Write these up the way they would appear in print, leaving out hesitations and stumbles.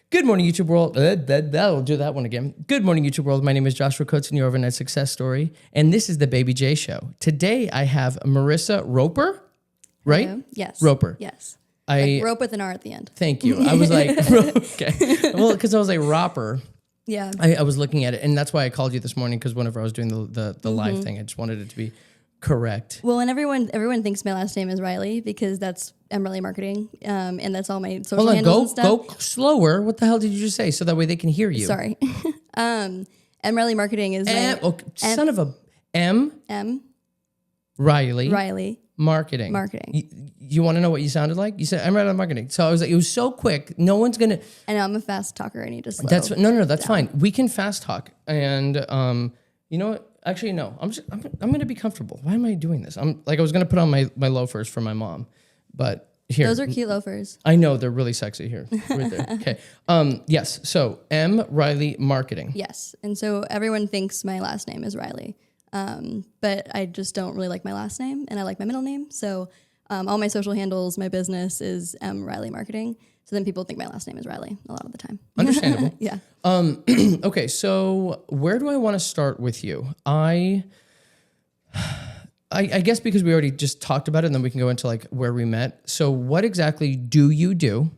Good morning, YouTube world. I'll do that one again. Good morning, YouTube world. My name is Joshua Coates and your overnight success story. And this is the Baby J Show. Today I have Marissa Roper, right? Hello? Yes. Roper. Yes. I Like rope with an R at the end. Thank you. I was like, okay. Well, because I was like, Roper. Yeah. I was looking at it, and that's why I called you this morning, because whenever I was doing the live thing, I just wanted it to be correct. Well, and everyone thinks my last name is Riley because that's Riley Marketing, and that's all my social handles and stuff. Go slower. What the hell did you just say? So that way they can hear you. Sorry. Riley Marketing is son of a M. Riley. Marketing. You want to know what you sounded like? You said I'm Riley Marketing. So I was like, it was so quick. No one's gonna. I know I'm a fast talker. I need to slow. That's fine. We can fast talk, and you know what? Actually, no. I'm gonna be comfortable. Why am I doing this? I was gonna put on my loafers for my mom, but here. Those are cute loafers. I know they're really sexy here, right there. Okay. Yes. So M. Riley Marketing. Yes, and so everyone thinks my last name is Riley. But I just don't really like my last name, and I like my middle name. So all my social handles, my business is Riley Marketing. So then people think my last name is Riley a lot of the time. Understandable. Yeah. Okay, so where do I want to start with you? I guess because we already just talked about it, and then we can go into like where we met. So what exactly do you do?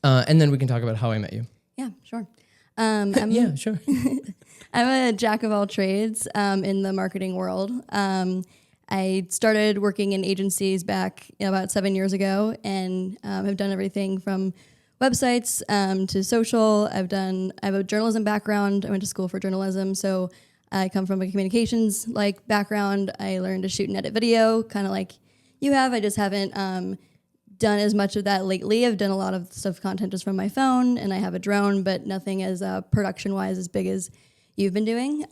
And then we can talk about how I met you. Yeah, sure. Yeah, sure. I'm a jack of all trades in the marketing world. I started working in agencies back about 7 years ago, and have done everything from websites to social. I have a journalism background. I went to school for journalism, so I come from a communications background. I learned to shoot and edit video, kind of like you have. I just haven't done as much of that lately. I've done a lot of stuff content just from my phone, and I have a drone, but nothing as production-wise as big as you've been doing.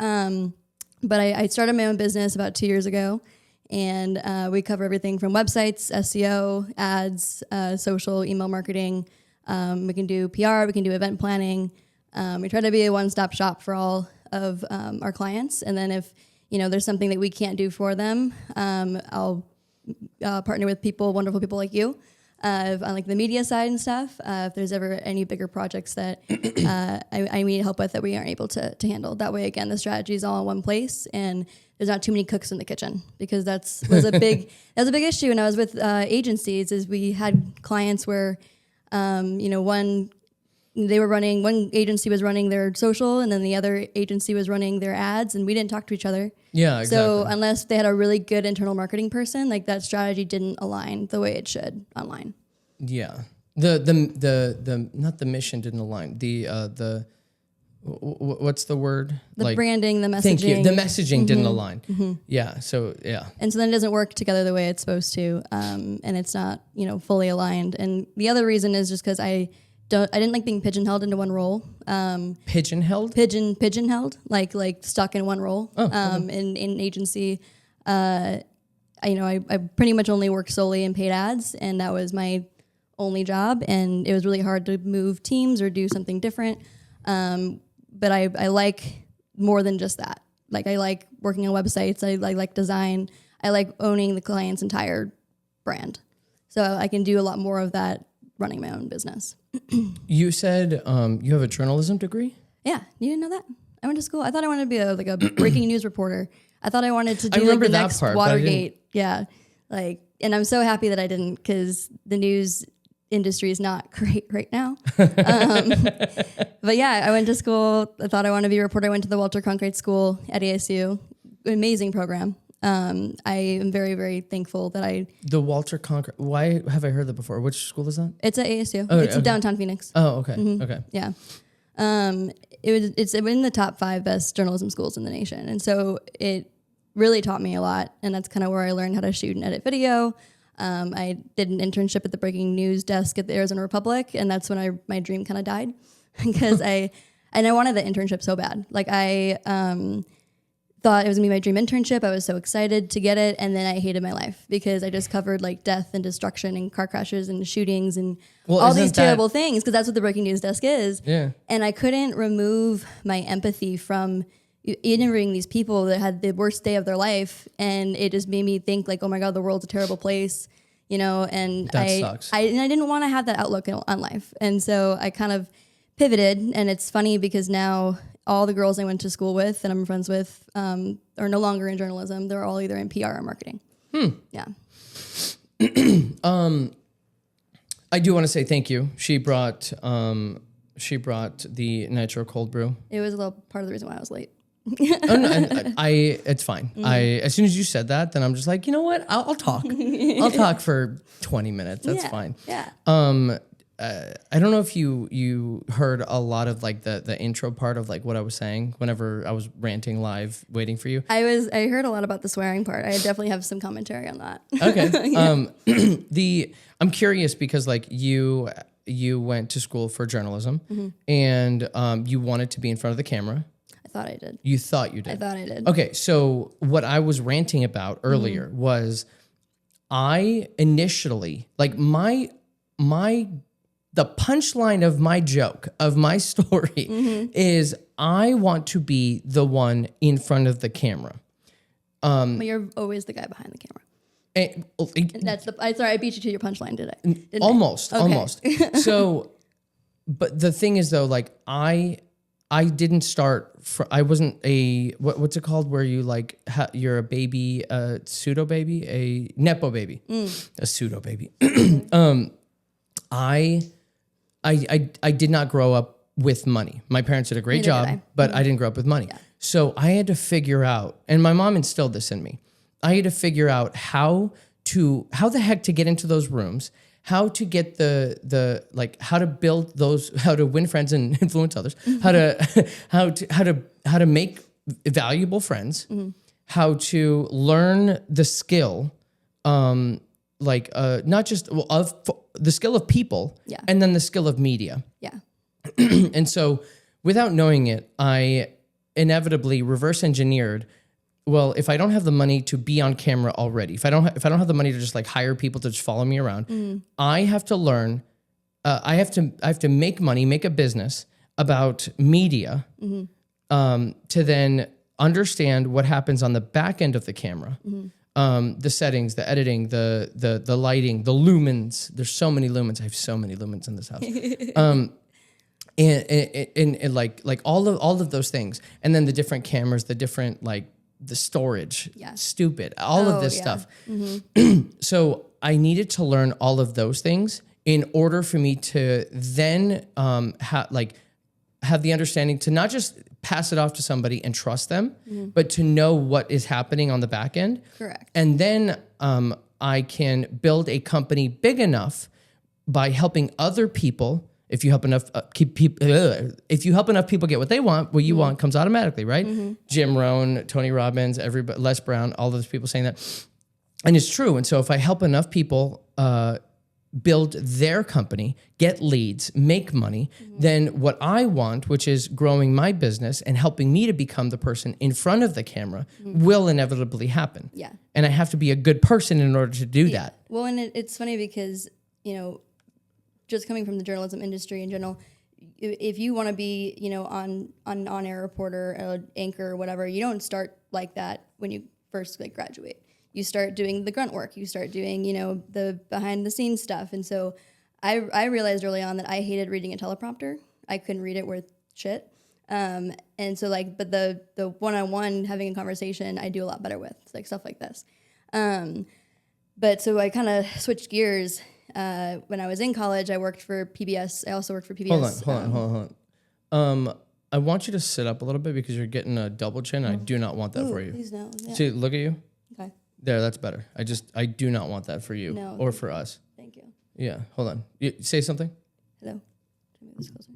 But I started my own business about 2 years ago, and we cover everything from websites, SEO, ads, social, email marketing. We can do PR, we can do event planning. We try to be a one-stop shop for all of our clients. And then if there's something that we can't do for them, I'll partner with wonderful people like you, on like the media side and stuff. If there's ever any bigger projects that I need help with that we aren't able to handle. That way, again, the strategy is all in one place, and there's not too many cooks in the kitchen, because that was a big issue when I was with agencies. Is we had clients where one agency was running their social, and then the other agency was running their ads, and we didn't talk to each other. Yeah, exactly. So unless they had a really good internal marketing person, like that strategy didn't align the way it should online. Yeah. The not the mission didn't align. What's the word? The branding, the messaging. Thank you. The messaging didn't align. Mm-hmm. Yeah. So yeah. And so then it doesn't work together the way it's supposed to, and it's not fully aligned. And the other reason is just because I didn't like being pigeonholed into one role. Pigeonholed? Pigeonholed, like stuck in one role. In agency, I pretty much only worked solely in paid ads, and that was my only job. And it was really hard to move teams or do something different. But I like more than just that. Like, I like working on websites. I like design. I like owning the client's entire brand. So I can do a lot more of that running my own business. You said you have a journalism degree? Yeah, you didn't know that? I went to school. I thought I wanted to be a breaking news reporter. I thought I wanted to do the next Watergate. Yeah, and I'm so happy that I didn't, because the news industry is not great right now. But yeah, I went to school. I thought I wanted to be a reporter. I went to the Walter Cronkite School at ASU. Amazing program. I am very, very thankful that The Walter Cronkite. Why have I heard that before? Which school is that? It's at ASU. Oh, it's in downtown Phoenix. Oh, okay. Mm-hmm. Okay. Yeah. It's in the top 5 best journalism schools in the nation. And so it really taught me a lot. And that's kind of where I learned how to shoot and edit video. I did an internship at the breaking news desk at the Arizona Republic. And that's when my dream kind of died, because I wanted the internship so bad. Like, I thought it was gonna be my dream internship. I was so excited to get it, and then I hated my life because I just covered like death and destruction and car crashes and shootings and all these terrible things, because that's what the breaking news desk is. Yeah. And I couldn't remove my empathy from interviewing these people that had the worst day of their life, and it just made me think like, oh my God, the world's a terrible place, and that sucks. I didn't want to have that outlook on life, and so I kind of pivoted, and it's funny because now all the girls I went to school with and I'm friends with are no longer in journalism. They're all either in PR or marketing. Yeah. I do want to say thank you. She brought the nitro cold brew. It was a little part of the reason why I was late. Oh, no, and it's fine. As soon as you said that, then I'm just like, you know what? I'll talk. I'll talk for 20 minutes. That's fine. Yeah. I don't know if you heard a lot of like the intro part of like what I was saying whenever I was ranting live waiting for you. I heard a lot about the swearing part. I definitely have some commentary on that. Okay. I'm curious because like you went to school for journalism and you wanted to be in front of the camera. I thought I did. You thought you did. I thought I did. Okay, so what I was ranting about earlier was I initially like the punchline of my joke of my story is I want to be the one in front of the camera. But you're always the guy behind the camera. And that's sorry, I beat you to your punchline, did I? Didn't almost. So, but the thing is though, like I didn't start. I wasn't a what's it called where you like you're a baby, a pseudo baby, a nepo baby, a pseudo baby. I did not grow up with money. My parents did a great job, but I didn't grow up with money. Yeah. So I had to figure out, and my mom instilled this in me. I had to figure out how the heck to get into those rooms, how to get how to build those, how to win friends and influence others, how to make valuable friends, how to learn the skill, not just of the skill of people, and then the skill of media. Yeah. And so without knowing it, I inevitably reverse engineered. Well, if I don't have the money to be on camera already, if I don't have the money to just like hire people to just follow me around, I have to learn. I have to make money, make a business about media, to then understand what happens on the back end of the camera, the settings, the editing, the lighting, the lumens. There's so many lumens. I have so many lumens in this house. And like all of those things, and then the different cameras, the different like. The storage, stupid, all of this stuff. So I needed to learn all of those things in order for me to then have the understanding to not just pass it off to somebody and trust them, but to know what is happening on the back end. Correct. And then I can build a company big enough by helping other people. If you help enough if you help enough people get what they want, what you want comes automatically, right? Jim Rohn, Tony Robbins, everybody, Les Brown, all those people saying that, and it's true. And so, if I help enough people build their company, get leads, make money, then what I want, which is growing my business and helping me to become the person in front of the camera, will inevitably happen. Yeah, and I have to be a good person in order to do that. Well, and it's funny because just coming from the journalism industry in general, if you want to be, on-air reporter, anchor, or whatever, you don't start like that when you first graduate. You start doing the grunt work. You start doing, the behind-the-scenes stuff. And so I realized early on that I hated reading a teleprompter. I couldn't read it worth shit. And so but the one-on-one having a conversation, I do a lot better with, stuff like this. But so I kind of switched gears. When I was in college, I worked for PBS. I also worked for PBS. Hold on. I want you to sit up a little bit because you're getting a double chin. And I do not want that for you. Please no. Yeah. See, look at you. Okay. There, that's better. I do not want that for you or for us. Thank you. Yeah, hold on. You say something. Hello. Move this closer.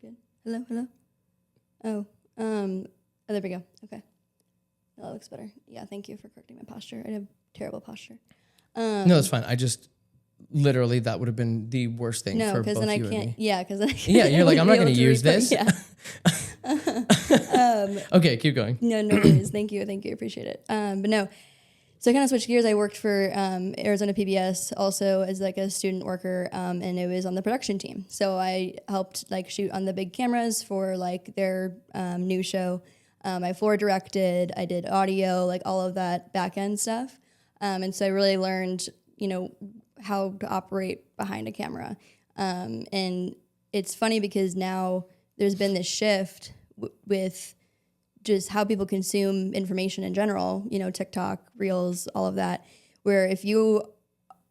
Good. Hello. Oh, there we go. Okay. No, that looks better. Yeah, thank you for correcting my posture. I have terrible posture. No, that's fine. I just literally that would have been the worst thing for both you and me. Yeah, because yeah, you're like I'm not going to use this. Yeah. Okay, keep going. No worries. Thank you. Appreciate it. But no, so I kind of switched gears. I worked for Arizona PBS also as a student worker, and it was on the production team. So I helped shoot on the big cameras for their new show. I floor directed, I did audio, all of that back end stuff. And so I really learned, how to operate behind a camera. And it's funny because now there's been this shift with just how people consume information in general, you know, TikTok, Reels, all of that, where if you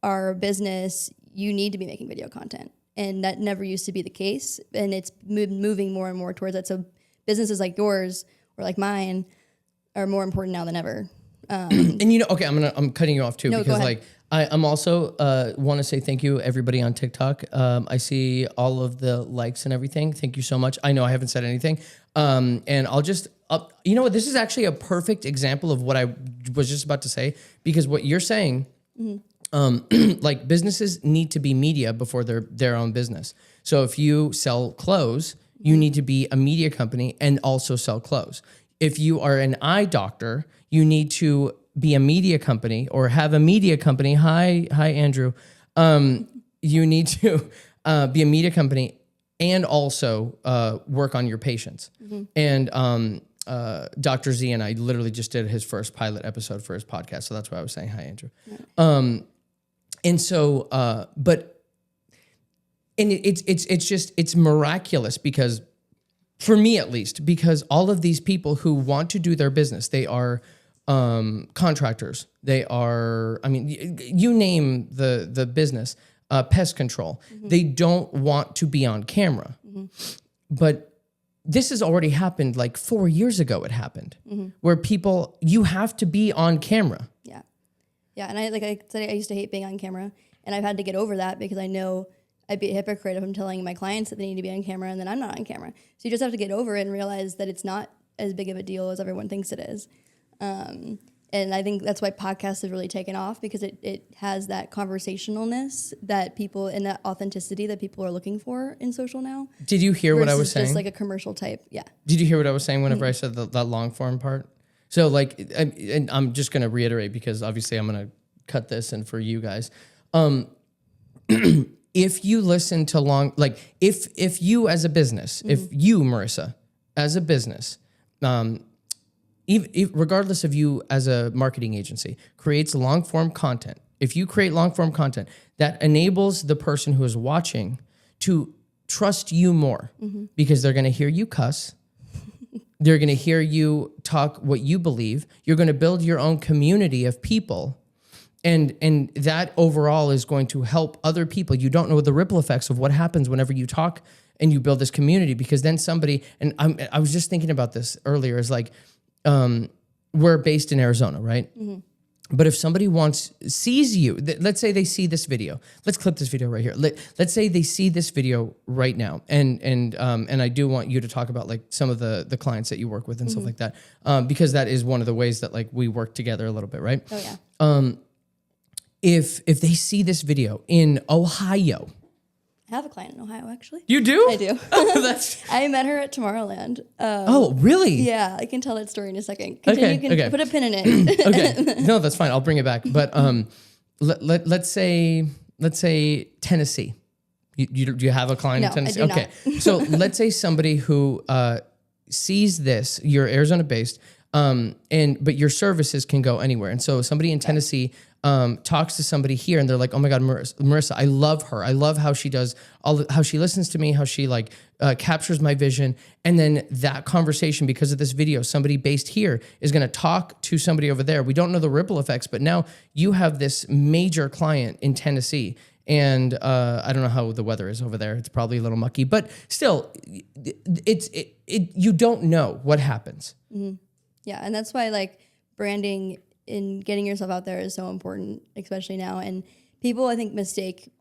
are a business, you need to be making video content. And that never used to be the case. And it's moving more and more towards that. So businesses like yours or like mine are more important now than ever. And you know, okay, I'm cutting you off too, No, because like I'm also want to say thank you everybody on TikTok. I see all of the likes and everything. Thank you so much. I know I haven't said anything. And I'll just, you know what, this is actually a perfect example of what I was just about to say, because what you're saying, like businesses need to be media before they're their own business. So if you sell clothes, you need to be a media company and also sell clothes. If you are an eye doctor, you need to be a media company or have a media company. Hi, Andrew. You need to be a media company and also work on your patients. And Dr. Z and I literally just did his first pilot episode for his podcast. So that's why I was saying hi, Andrew. And so, it's miraculous because, for me at least, because all of these people who want to do their business, they are contractors. They are, I mean, you name the business, pest control. They don't want to be on camera. But this has already happened like 4 years ago. It happened where people, you have to be on camera. Yeah. Yeah. And I said, I used to hate being on camera, and I've had to get over that because I know I'd be a hypocrite if I'm telling my clients that they need to be on camera and then I'm not on camera. So you just have to get over it and realize that it's not as big of a deal as everyone thinks it is. And I think that's why podcasts have really taken off, because it has that conversationalness that people, and that authenticity that people are looking for in social now. Did you hear what I was saying? Just like a commercial type. Yeah. Did you hear what I was saying whenever I said that long form part? So like, and I'm just going to reiterate because obviously I'm going to cut this and for you guys. If you listen to like if you as a business, if you, Marissa, as a business, regardless of you as a marketing agency, creates long form content, if you create long form content that enables the person who is watching to trust you more, because they're going to hear you cuss, they're going to hear you talk what you believe, you're going to build your own community of people. And that overall is going to help other people. You don't know the ripple effects of what happens whenever you talk and you build this community, because then somebody, and I was just thinking about this earlier, is like, we're based in Arizona, right? But if somebody sees you, let's say they see this video. Let's clip this video right here. Let's say they see this video right now, and I do want you to talk about like some of the clients that you work with and stuff like that, because that is one of the ways that like we work together a little bit, right? Oh yeah. If they see this video in Ohio. I have a client in Ohio, actually. You do? I do. Oh, I met her at Tomorrowland. Oh, really? Yeah, I can tell that story in a second. Okay, You can okay. put a pin in it. Okay. No, that's fine. I'll bring it back. But let's say Tennessee. Do you have a client in Tennessee? I do Okay. So let's say somebody who sees this, you're Arizona based, but your services can go anywhere. And so somebody in Tennessee talks to somebody here, and they're like, "Oh my God, Marissa, I love her. I love how she does how she listens to me, how she like captures my vision." And then that conversation, because of this video, somebody based here is going to talk to somebody over there. We don't know the ripple effects, but now you have this major client in Tennessee. And I don't know how the weather is over there. It's probably a little mucky, but still, you don't know what happens. Yeah, and that's why like branding and getting yourself out there is so important, especially now. And people, I think, mistake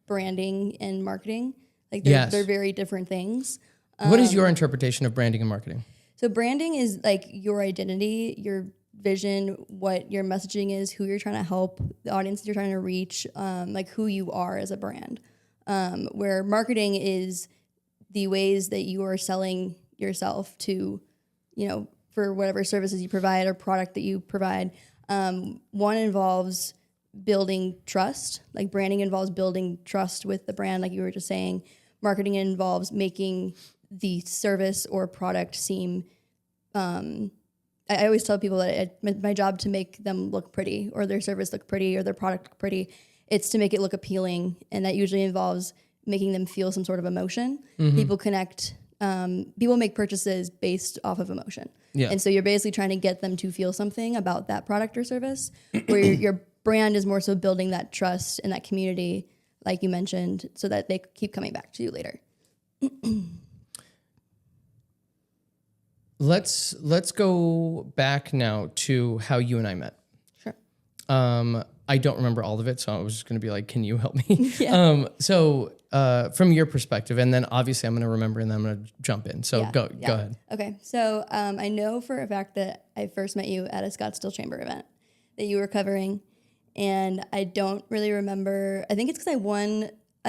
branding and marketing. Like they're very different things. What is your interpretation of branding and marketing? So branding is like your identity, your vision, what your messaging is, who you're trying to help, the audience you're trying to reach, like who you are as a brand. Where marketing is the ways that you are selling yourself to, for whatever services you provide or product that you provide. One involves building trust. Like branding involves building trust with the brand, like you were just saying. Marketing involves making the service or product seem. I always tell people that it's my job to make them look pretty, or their service look pretty, or their product look pretty. it's to make it look appealing, and that usually involves making them feel some sort of emotion. People connect. People make purchases based off of emotion. Yeah. And so you're basically trying to get them to feel something about that product or service, where your brand is more so building that trust and that community, like you mentioned, so that they keep coming back to you later. Let's go back now to how you and I met. Sure. I don't remember all of it, so I was just going to be like, can you help me? Yeah. So from your perspective, and then obviously I'm going to remember and then I'm going to jump in. So go ahead. Okay. So I know for a fact that I first met you at a Scottsdale Chamber event that you were covering, and I don't really remember. I think it's because I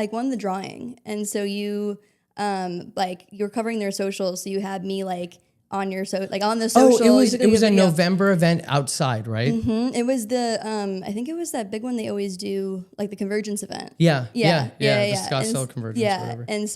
won the drawing, and so you you're covering their socials, so you had me on your on the social. Oh, it was a November event outside, right? Mm-hmm. It was the I think it was that big one they always do, like the Convergence event. Yeah. The Scottsdale Convergence. Yeah, Whatever. and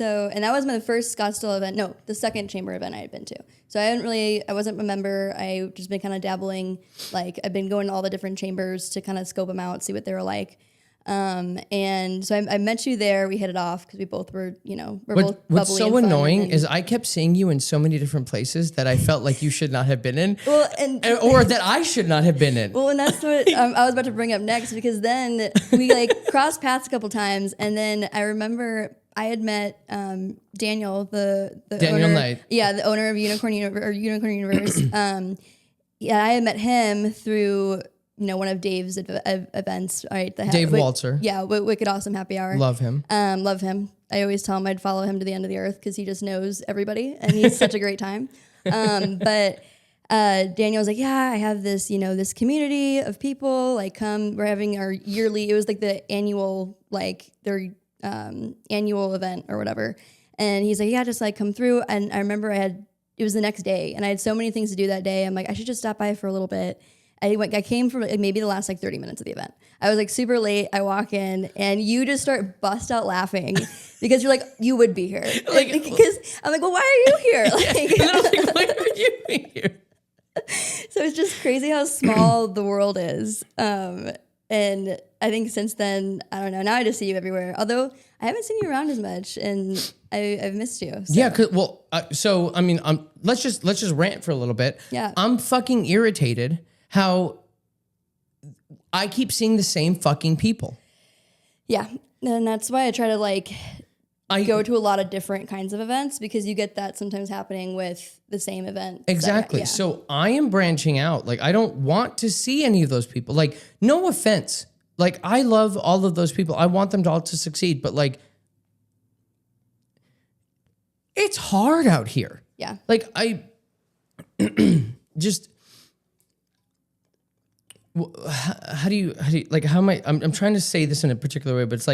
that was my first Scottsdale event. No, the second chamber event I had been to. So I wasn't a member. I just been kind of dabbling. I've been going to all the different chambers to kind of scope them out, see what they were like. And so I met you there. We hit it off because we both were, both bubbly. What's so and fun, annoying is I kept seeing you in so many different places that I felt like you should not have been in, or that I should not have been in. Well, and that's what I was about to bring up next, because then we crossed paths a couple times, and then I remember I had met Daniel, the Daniel owner, Knight. Yeah, the owner of Unicorn Universe. I had met him through one of Dave's events, right? Dave Waltzer. Yeah, Wicked Awesome Happy Hour. Love him. Love him. I always tell him I'd follow him to the end of the earth because he just knows everybody and he's such a great time. But Daniel was like, yeah, I have this, this community of people. Come, we're having our yearly. It was the annual, their annual event or whatever. And he's like, yeah, just come through. And I remember it was the next day, and I had so many things to do that day. I'm like, I should just stop by for a little bit. I came from maybe the last 30 minutes of the event. I was super late. I walk in and you just start bust out laughing because you're like, you would be here. Because I'm like, well, why are you here? Why would you be here? So it's just crazy how small the world is. And I think since then, I don't know. Now I just see you everywhere. Although I haven't seen you around as much, and I've missed you. So. Yeah. Let's just rant for a little bit. Yeah. I'm fucking irritated how I keep seeing the same fucking people. Yeah. And that's why I try to go to a lot of different kinds of events, because you get that sometimes happening with the same event. Exactly. So I am branching out. I don't want to see any of those people. No offense. I love all of those people. I want them to all to succeed, but it's hard out here. Yeah. I just, how do you how am I'm trying to say this in a particular way, but it's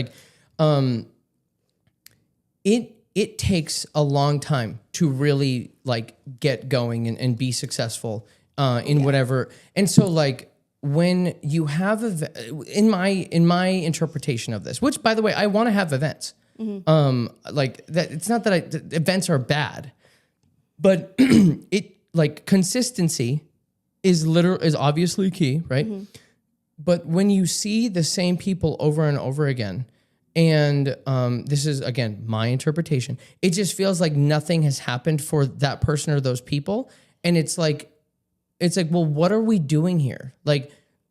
it takes a long time to really get going and be successful in whatever. And so when you have in my interpretation of this, which by the way, I want to have events. That it's not that events are bad, but it consistency is obviously key, right? Mm-hmm. But when you see the same people over and over again, and this is again my interpretation, it just feels like nothing has happened for that person or those people, and it's like, well, what are we doing here?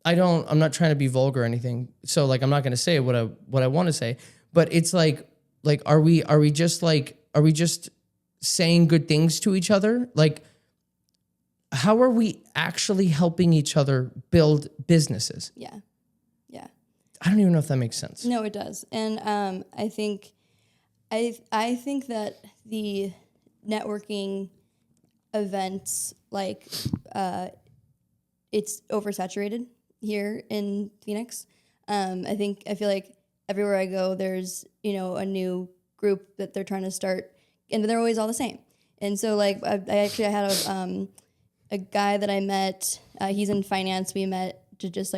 I'm not trying to be vulgar or anything, so I'm not going to say what I want to say, but it's are we just saying good things to each other? How are we actually helping each other build businesses? Yeah. I don't even know if that makes sense. No, it does. And I think that the networking events, it's oversaturated here in Phoenix. I feel like everywhere I go, there's, a new group that they're trying to start, and they're always all the same. And so I had a guy that I met, he's in finance. We met to just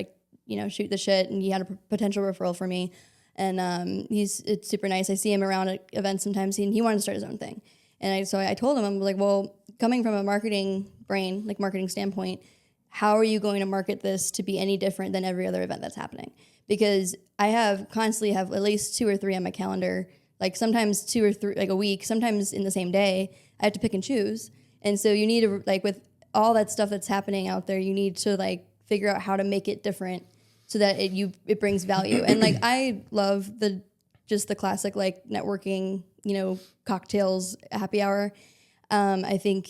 shoot the shit, and he had a potential referral for me. And it's super nice. I see him around at events sometimes, and he wanted to start his own thing. And so I told him, I'm like, well, coming from a marketing brain, marketing standpoint, how are you going to market this to be any different than every other event that's happening? because I constantly have at least 2 or 3 on my calendar, like sometimes 2 or 3, like a week, sometimes in the same day. I have to pick and choose. And so you need to, like, with all that stuff that's happening out there, you need to like figure out how to make it different so that it brings value. And like, I love the classic like networking, cocktails, happy hour. I think,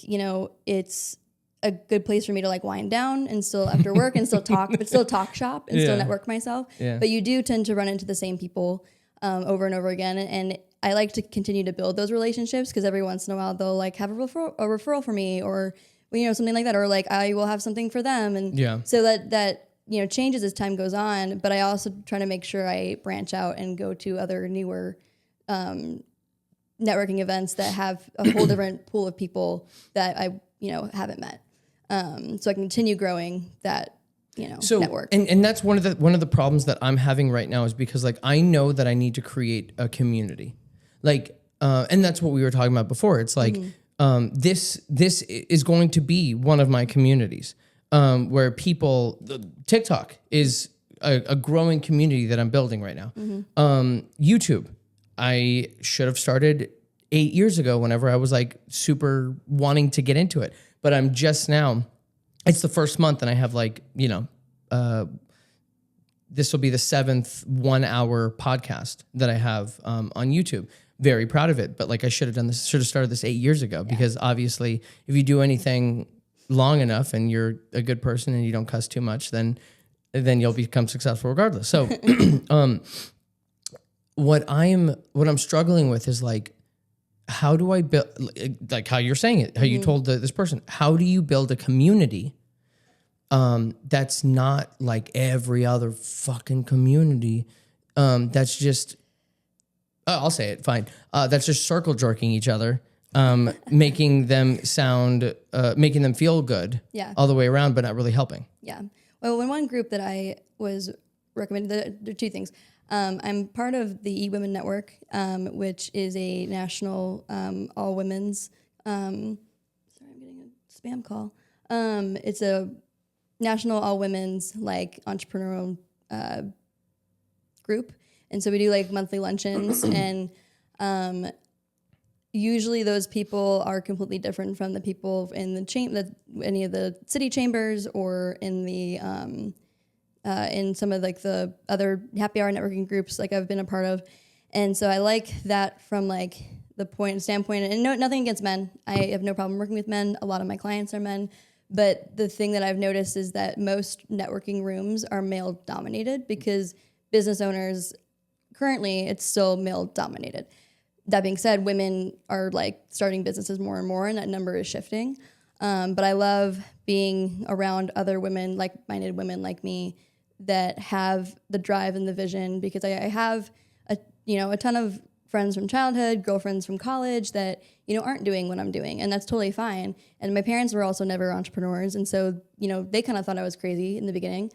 it's a good place for me to like wind down and still after work and still talk, but still talk shop and still network myself. Yeah. But you do tend to run into the same people over and over again. And I like to continue to build those relationships because every once in a while they'll like have a referral for me or, something like that. Or like I will have something for them. And so that changes as time goes on. But I also try to make sure I branch out and go to other newer networking events that have a whole different pool of people that I, haven't met. So I can continue growing that, network. And that's one of the problems that I'm having right now is because like, I know that I need to create a community. Like, and that's what we were talking about before. It's like, this is going to be one of my communities, where TikTok is a growing community that I'm building right now. YouTube, I should have started 8 years ago whenever I was like super wanting to get into it. But I'm just now, it's the first month and I have like, this will be the 7th 1-hour podcast that I have on YouTube. Very proud of it. But like I should have started this 8 years ago because obviously if you do anything long enough and you're a good person and you don't cuss too much, then you'll become successful regardless. So what I'm struggling with is like, how do I build, like how you're saying it, how you told this person, how do you build a community that's not like every other fucking community that's just, I'll say it, fine. That's just circle jerking each other, making them feel good all the way around, but not really helping. Yeah. Well, in one group that I was recommended, there are 2 things. I'm part of the E-Women Network, which is a national all women's. Sorry, I'm getting a spam call. It's a national all women's like entrepreneurial group, and so we do like monthly luncheons, and usually those people are completely different from the people in the any of the city chambers or in the in some of like the other happy hour networking groups like I've been a part of. And so I like that from like the standpoint, and nothing against men. I have no problem working with men. A lot of my clients are men. But the thing that I've noticed is that most networking rooms are male dominated because business owners, currently it's still male dominated. That being said, women are like starting businesses more and more, and that number is shifting. But I love being around other women, like-minded women like me, that have the drive and the vision, because I have a ton of friends from childhood, girlfriends from college that aren't doing what I'm doing, and that's totally fine. And my parents were also never entrepreneurs, and so they kind of thought I was crazy in the beginning,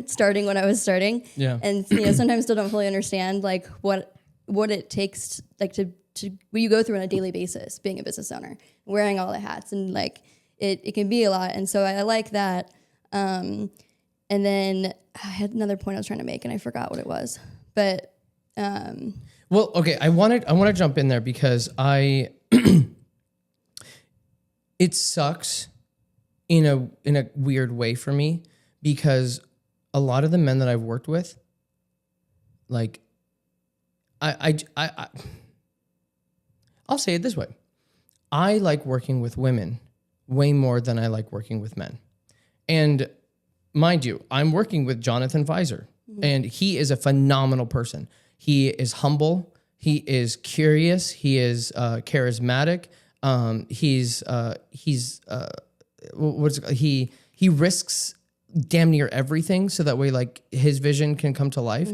starting when I was starting. Yeah. And sometimes still don't fully understand like what it takes like to what you go through on a daily basis being a business owner, wearing all the hats, and like it can be a lot. And so I like that. And then I had another point I was trying to make and I forgot what it was. But well, okay, I want to jump in there because it sucks in a weird way for me, because a lot of the men that I've worked with, like I'll say it this way. I like working with women way more than I like working with men. And mind you, I'm working with Jonathan Visor, and he is a phenomenal person. He is humble. He is curious. He is charismatic. He risks damn near everything so that way like his vision can come to life.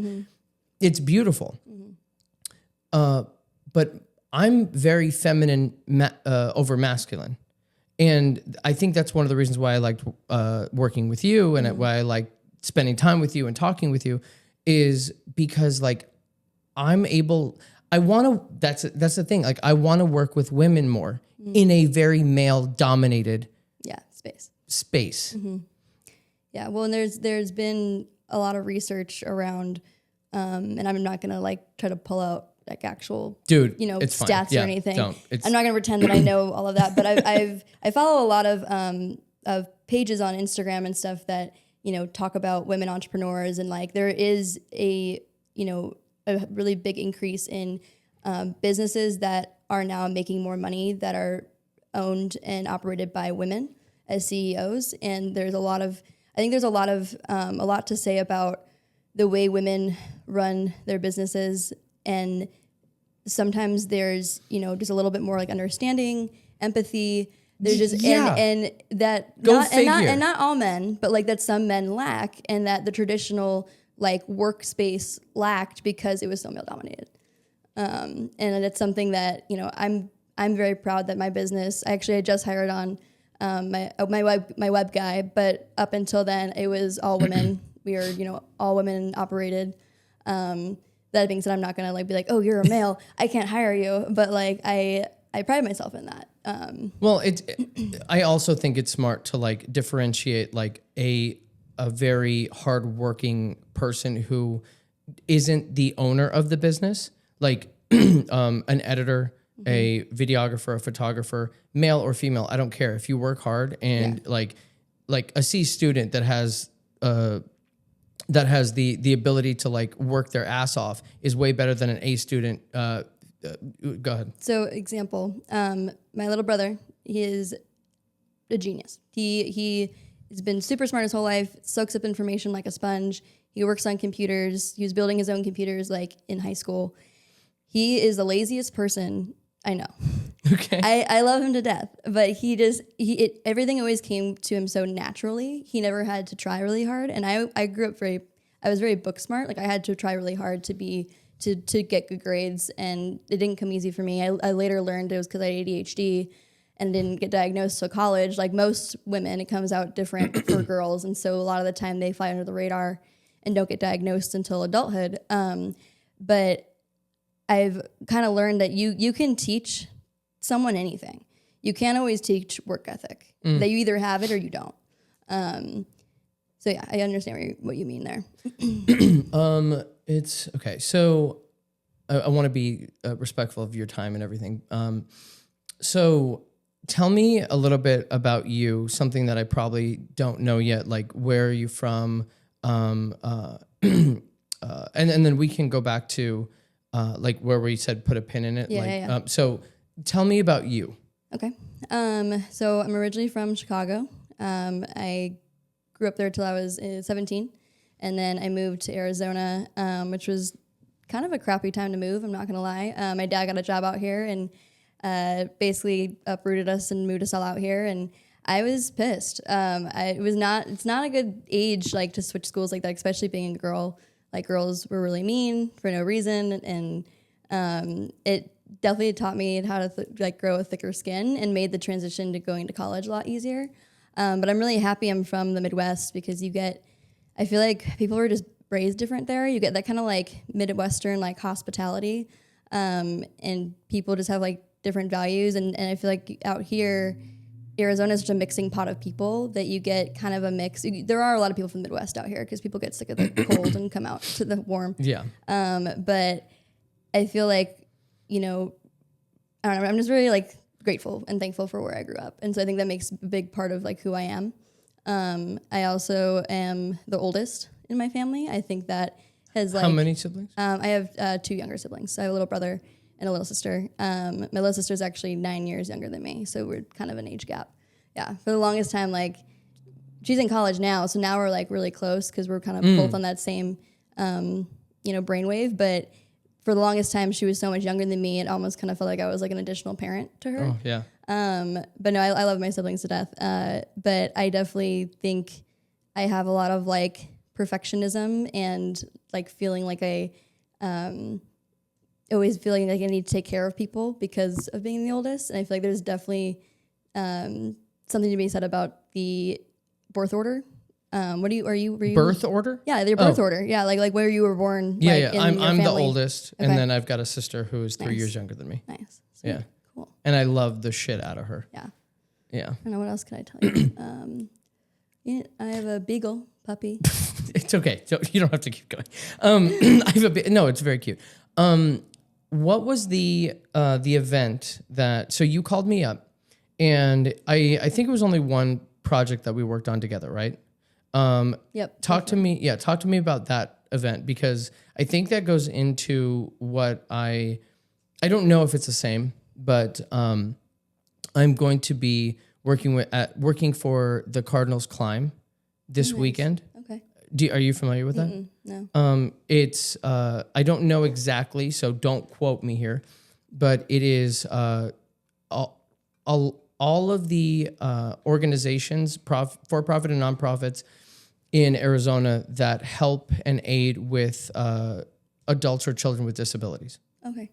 It's beautiful. But I'm very feminine over masculine. And I think that's one of the reasons why I liked working with you and why I like spending time with you and talking with you, is because like that's the thing. Like I want to work with women more in a very male dominated space. Yeah. Well, and there's been a lot of research around, and I'm not gonna like try to pull out like actual, dude, stats fine. or anything. Don't. I'm not gonna pretend that I know all of that, but I follow a lot of pages on Instagram and stuff that talk about women entrepreneurs, and like there is a really big increase in businesses that are now making more money that are owned and operated by women as CEOs, and there's a lot to say about the way women run their businesses, and sometimes there's just a little bit more like understanding, empathy. There's just and that not all men, but like that some men lack, and that the traditional like workspace lacked because it was so male dominated. And it's something that I'm very proud that my business. I just hired on my web guy, but up until then it was all women. We were all women operated. That being said, I'm not gonna like be like, oh, you're a male, I can't hire you. But like I pride myself in that. Well, I also think it's smart to like differentiate like a very hardworking person who isn't the owner of the business, like an editor, a videographer, a photographer, male or female. I don't care if you work hard and like a C student that has the ability to like work their ass off is way better than an A student. Go ahead. So example, my little brother, he is a genius. He has been super smart his whole life, soaks up information like a sponge. He works on computers. He was building his own computers like in high school. He is the laziest person I know. Okay. I love him to death, but everything always came to him so naturally. He never had to try really hard. And I grew up I was very book smart. Like I had to try really hard to get good grades, and it didn't come easy for me. I later learned it was because I had ADHD and didn't get diagnosed till college. Like most women, it comes out different for girls. And so a lot of the time they fly under the radar and don't get diagnosed until adulthood. But I've kind of learned that you can teach someone anything. You can't always teach work ethic. That you either have it or you don't. So yeah, I understand what you mean there. It's okay. So I want to be respectful of your time and everything. So tell me a little bit about you, something that I probably don't know yet. Like, where are you from? And then we can go back to like where we said put a pin in it. Yeah. So tell me about you. Okay. So I'm originally from Chicago. I grew up there till I was 17. And then I moved to Arizona, which was kind of a crappy time to move, I'm not going to lie. My dad got a job out here and basically uprooted us and moved us all out here. And I was pissed. It's not a good age like to switch schools like that, especially being a girl. Like girls were really mean for no reason. And it definitely taught me how to grow a thicker skin and made the transition to going to college a lot easier. But I'm really happy I'm from the Midwest because I feel like people were just raised different there. You get that kind of like Midwestern like hospitality, and people just have like different values. And I feel like out here, Arizona is such a mixing pot of people that you get kind of a mix. There are a lot of people from the Midwest out here because people get sick of the cold and come out to the warm. Yeah. But I feel like, I don't know, I'm just really like grateful and thankful for where I grew up. And so I think that makes a big part of like who I am. I also am the oldest in my family. I think that has like... How many siblings? I have 2 younger siblings. So I have a little brother and a little sister. My little sister is actually 9 years younger than me. So we're kind of an age gap. Yeah. For the longest time, like she's in college now. So now we're like really close because we're kind of both on that same, brainwave. But for the longest time, she was so much younger than me. It almost kind of felt like I was like an additional parent to her. Oh, yeah. But no, I love my siblings to death. But I definitely think I have a lot of like perfectionism and like feeling like always feeling like I need to take care of people because of being the oldest. And I feel like there's definitely something to be said about the birth order. Were you birth order? Yeah, your birth order. Yeah, like where you were born. Yeah, like, I'm the oldest, Okay. and then I've got a sister who is 3 years younger than me. Nice. Sweet. Yeah. Cool. And I love the shit out of her. Yeah. Yeah. I don't know, what else can I tell you? Yeah, I have a beagle puppy. It's okay. So you don't have to keep going. I have no, it's very cute. What was the event that, so you called me up and I think it was only one project that we worked on together, right? Yep. Talk to me about that event, because I think that goes into what I don't know if it's the same, but I'm going to be working for the Cardinals Climb this weekend. Okay. Are you familiar with that? No. It's I don't know exactly, so don't quote me here, but it is all of the organizations, for-profit and nonprofits in Arizona that help and aid with adults or children with disabilities. Okay.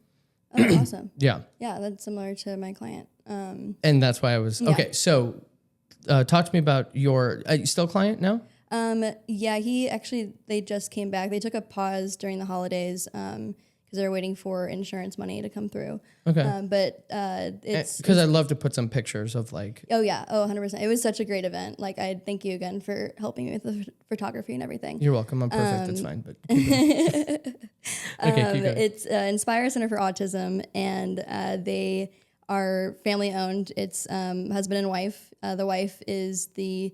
Oh, awesome. Yeah. Yeah, that's similar to my client. And that's why I was, okay, so talk to me about your, you still a client now? Yeah, they just came back. They took a pause during the holidays because they were waiting for insurance money to come through. Okay. But it's... Because I'd love to put some pictures of like... Oh, yeah. Oh, 100%. It was such a great event. Like, I thank you again for helping me with the photography and everything. You're welcome. I'm perfect. It's fine. But keep going. Okay, keep going. It's Inspire Center for Autism, and they are family owned. It's husband and wife. The wife is the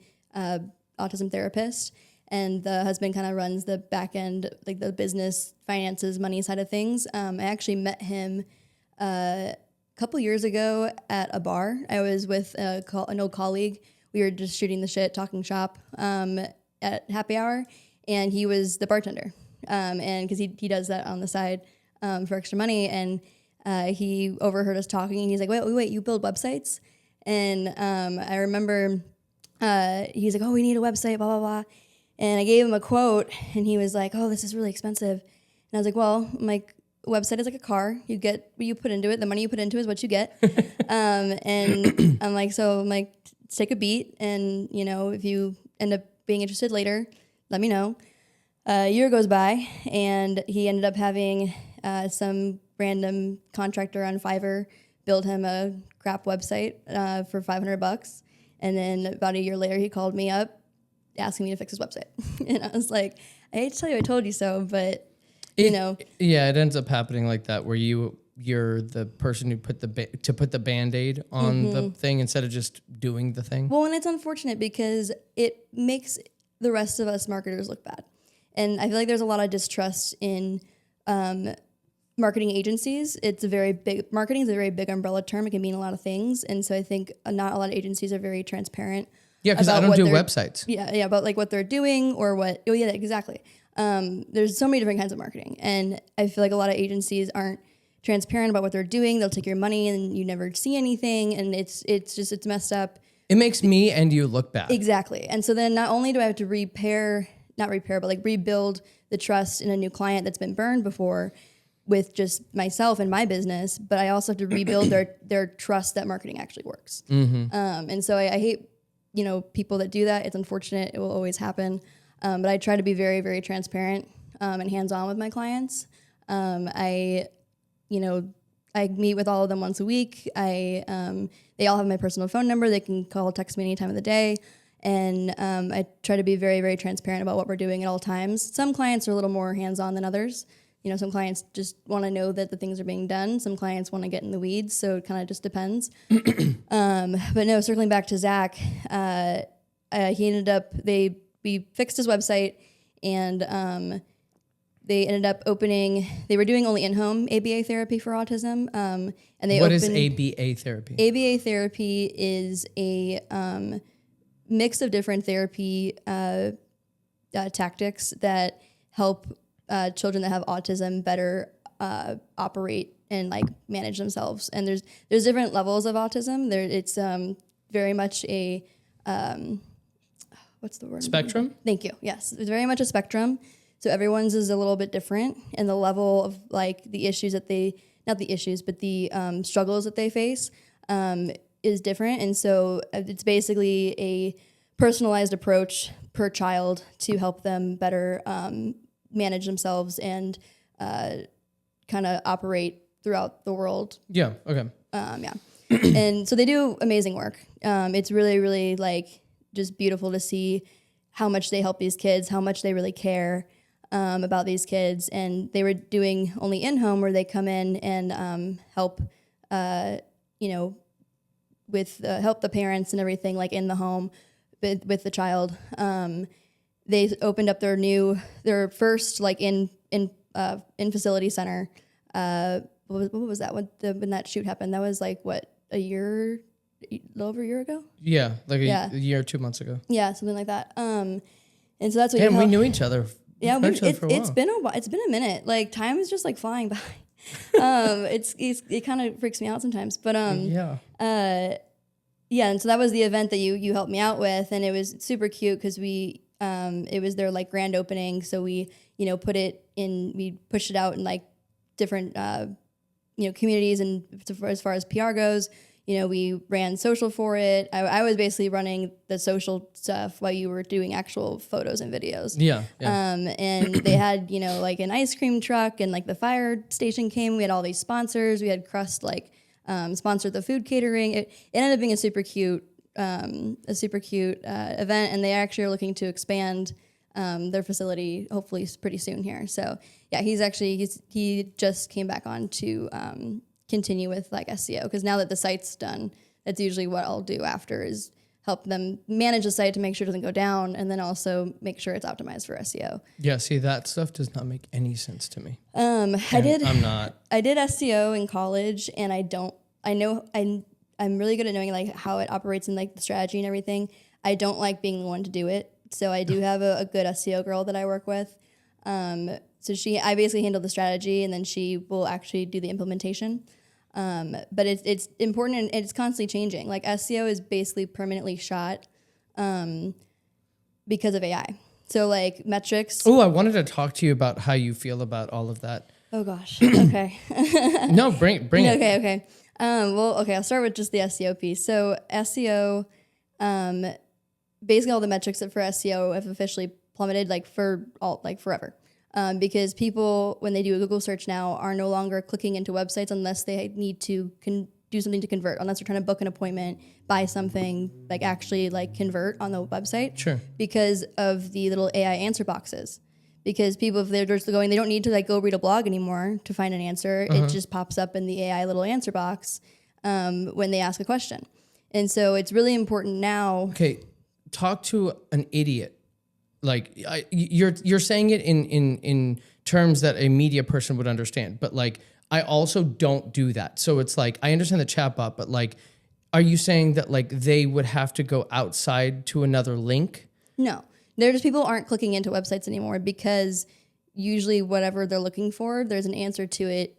autism therapist, and the husband kind of runs the back end, like the business, finances, money side of things. I actually met him a couple years ago at a bar. I was with an old colleague. We were just shooting the shit, talking shop at happy hour, and he was the bartender. And because he does that on the side for extra money, and he overheard us talking, and he's like, wait, you build websites? And I remember he's like, oh, we need a website, blah, blah, blah. And I gave him a quote, and he was like, oh, this is really expensive. And I was like, well, a website is like a car. You get what you put into it. The money you put into it is what you get. And I'm like, take a beat. And, if you end up being interested later, let me know. A year goes by, and he ended up having some random contractor on Fiverr build him a crap website for $500. And then about a year later, he called me up asking me to fix his website. And I was like, I hate to tell you I told you so, but, Yeah, it ends up happening like that, where you're the person who put the Band-Aid on the thing instead of just doing the thing. Well, and it's unfortunate because it makes the rest of us marketers look bad. And I feel like there's a lot of distrust in marketing agencies. Marketing is a very big umbrella term. It can mean a lot of things. And so I think not a lot of agencies are very transparent. Yeah, because I don't do websites. Yeah, about like what they're doing or what. Oh, yeah, exactly. There's so many different kinds of marketing. And I feel like a lot of agencies aren't transparent about what they're doing. They'll take your money and you never see anything. And it's messed up. It makes me and you look bad. Exactly. And so then not only do I have to rebuild the trust in a new client that's been burned before with just myself and my business, but I also have to rebuild their trust that marketing actually works. Mm-hmm. And so I hate, people that do that. It's unfortunate. It will always happen. But I try to be very, very transparent and hands-on with my clients. I meet with all of them once a week. They all have my personal phone number. They can call, text me any time of the day. And I try to be very, very transparent about what we're doing at all times. Some clients are a little more hands-on than others. Some clients just want to know that the things are being done. Some clients want to get in the weeds, so it kind of just depends. But no, circling back to Zach, he ended up, we fixed his website, and they ended up they were doing only in-home ABA therapy for autism. What is ABA therapy? ABA therapy is a mix of different therapy tactics that help children that have autism better operate and manage themselves. And there's different levels of autism. It's very much a what's the word? Spectrum? Thank you. Yes, it's very much a spectrum. So everyone's is a little bit different, and the level of the issues that not the issues, but the struggles that they face is different. And so it's basically a personalized approach per child to help them better manage themselves and kind of operate throughout the world. Yeah. Okay. Yeah. And so they do amazing work. It's really, really just beautiful to see how much they help these kids, how much they really care about these kids. And they were doing only in-home, where they come in and help, help the parents and everything, like in the home with the child. They opened up their first like in facility center. What was that when that shoot happened? That was like what, a little over a year ago? Yeah, like a year or 2 months ago. Yeah, something like that. And so that's what. Damn, we knew each other. Yeah, it's been a while. It's been a minute. Like time is just like flying by. It kind of freaks me out sometimes. But yeah, and so that was the event that you helped me out with, and it was super cute because it was their like grand opening. So we we pushed it out in like different communities, and as far as PR goes. We ran social for it. I was basically running the social stuff while you were doing actual photos and videos. Yeah. And they had, like an ice cream truck, and like the fire station came. We had all these sponsors. We had Crust sponsored the food catering. It ended up being a super cute event, and they actually are looking to expand their facility hopefully pretty soon here. So yeah, he just came back on to continue with like SEO, because now that the site's done, that's usually what I'll do after, is help them manage the site to make sure it doesn't go down, and then also make sure it's optimized for SEO. Yeah, see, that stuff does not make any sense to me. I did SEO in college, and I'm really good at knowing like how it operates and like the strategy and everything. I don't like being the one to do it, so I do have a good SEO girl that I work with. So I basically handle the strategy, and then she will actually do the implementation. But it's important, and it's constantly changing. Like SEO is basically permanently shot because of AI. So like metrics. Oh, I wanted to talk to you about how you feel about all of that. Oh gosh. Okay. No, bring it. Okay. I'll start with just the SEO piece. So SEO, basically all the metrics for SEO have officially plummeted forever. Because people, when they do a Google search now, are no longer clicking into websites unless they need to do something to convert, unless they're trying to book an appointment, buy something, like actually like convert on the website. Sure. Because of the little AI answer boxes. Because people, if they're just going, they don't need to like go read a blog anymore to find an answer. It just pops up in the AI little answer box when they ask a question. And so it's really important now. Okay, talk to an idiot. Like you're saying it in terms that a media person would understand, but like I also don't do that. So it's like I understand the chatbot, but like, are you saying that like they would have to go outside to another link? No, people aren't clicking into websites anymore, because usually whatever they're looking for, there's an answer to it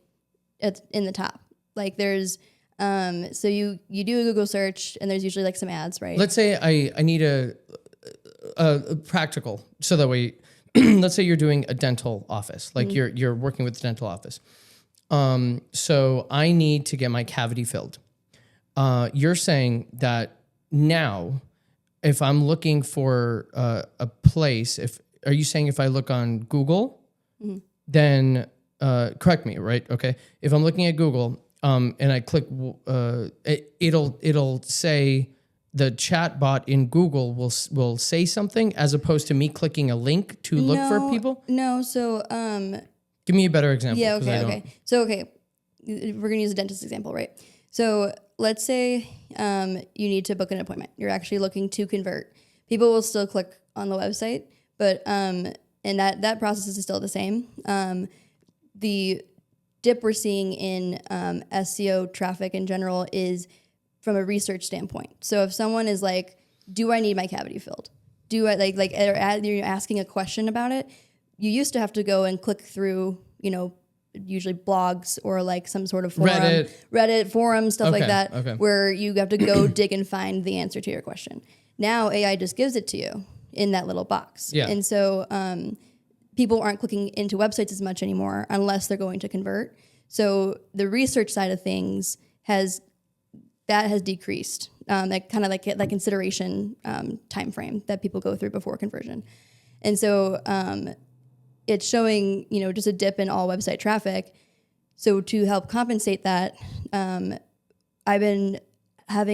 in the top. Like there's so you do a Google search, and there's usually like some ads, right? Let's say I need a practical, so that way, let's say you're doing a dental office, like you're working with the dental office. So I need to get my cavity filled. You're saying that now, if I'm looking for a place, are you saying if I look on Google, then correct me, right? Okay, if I'm looking at Google, and I click, it'll say. The chat bot in Google will say something, as opposed to me clicking a link to look for people? No, so... Give me a better example. Yeah, okay. So, we're going to use a dentist example, right? So let's say you need to book an appointment. You're actually looking to convert. People will still click on the website, but and that process is still the same. The dip we're seeing in SEO traffic in general is from a research standpoint. So if someone is like, do I need my cavity filled? Do I you're asking a question about it, you used to have to go and click through, usually blogs or like some sort of forum, Reddit forum, stuff like that, where you have to go dig and find the answer to your question. Now AI just gives it to you in that little box. Yeah. And so people aren't clicking into websites as much anymore unless they're going to convert. So the research side of things has decreased. That kind of like that consideration time frame that people go through before conversion. And so it's showing, just a dip in all website traffic. So to help compensate that, I've been I've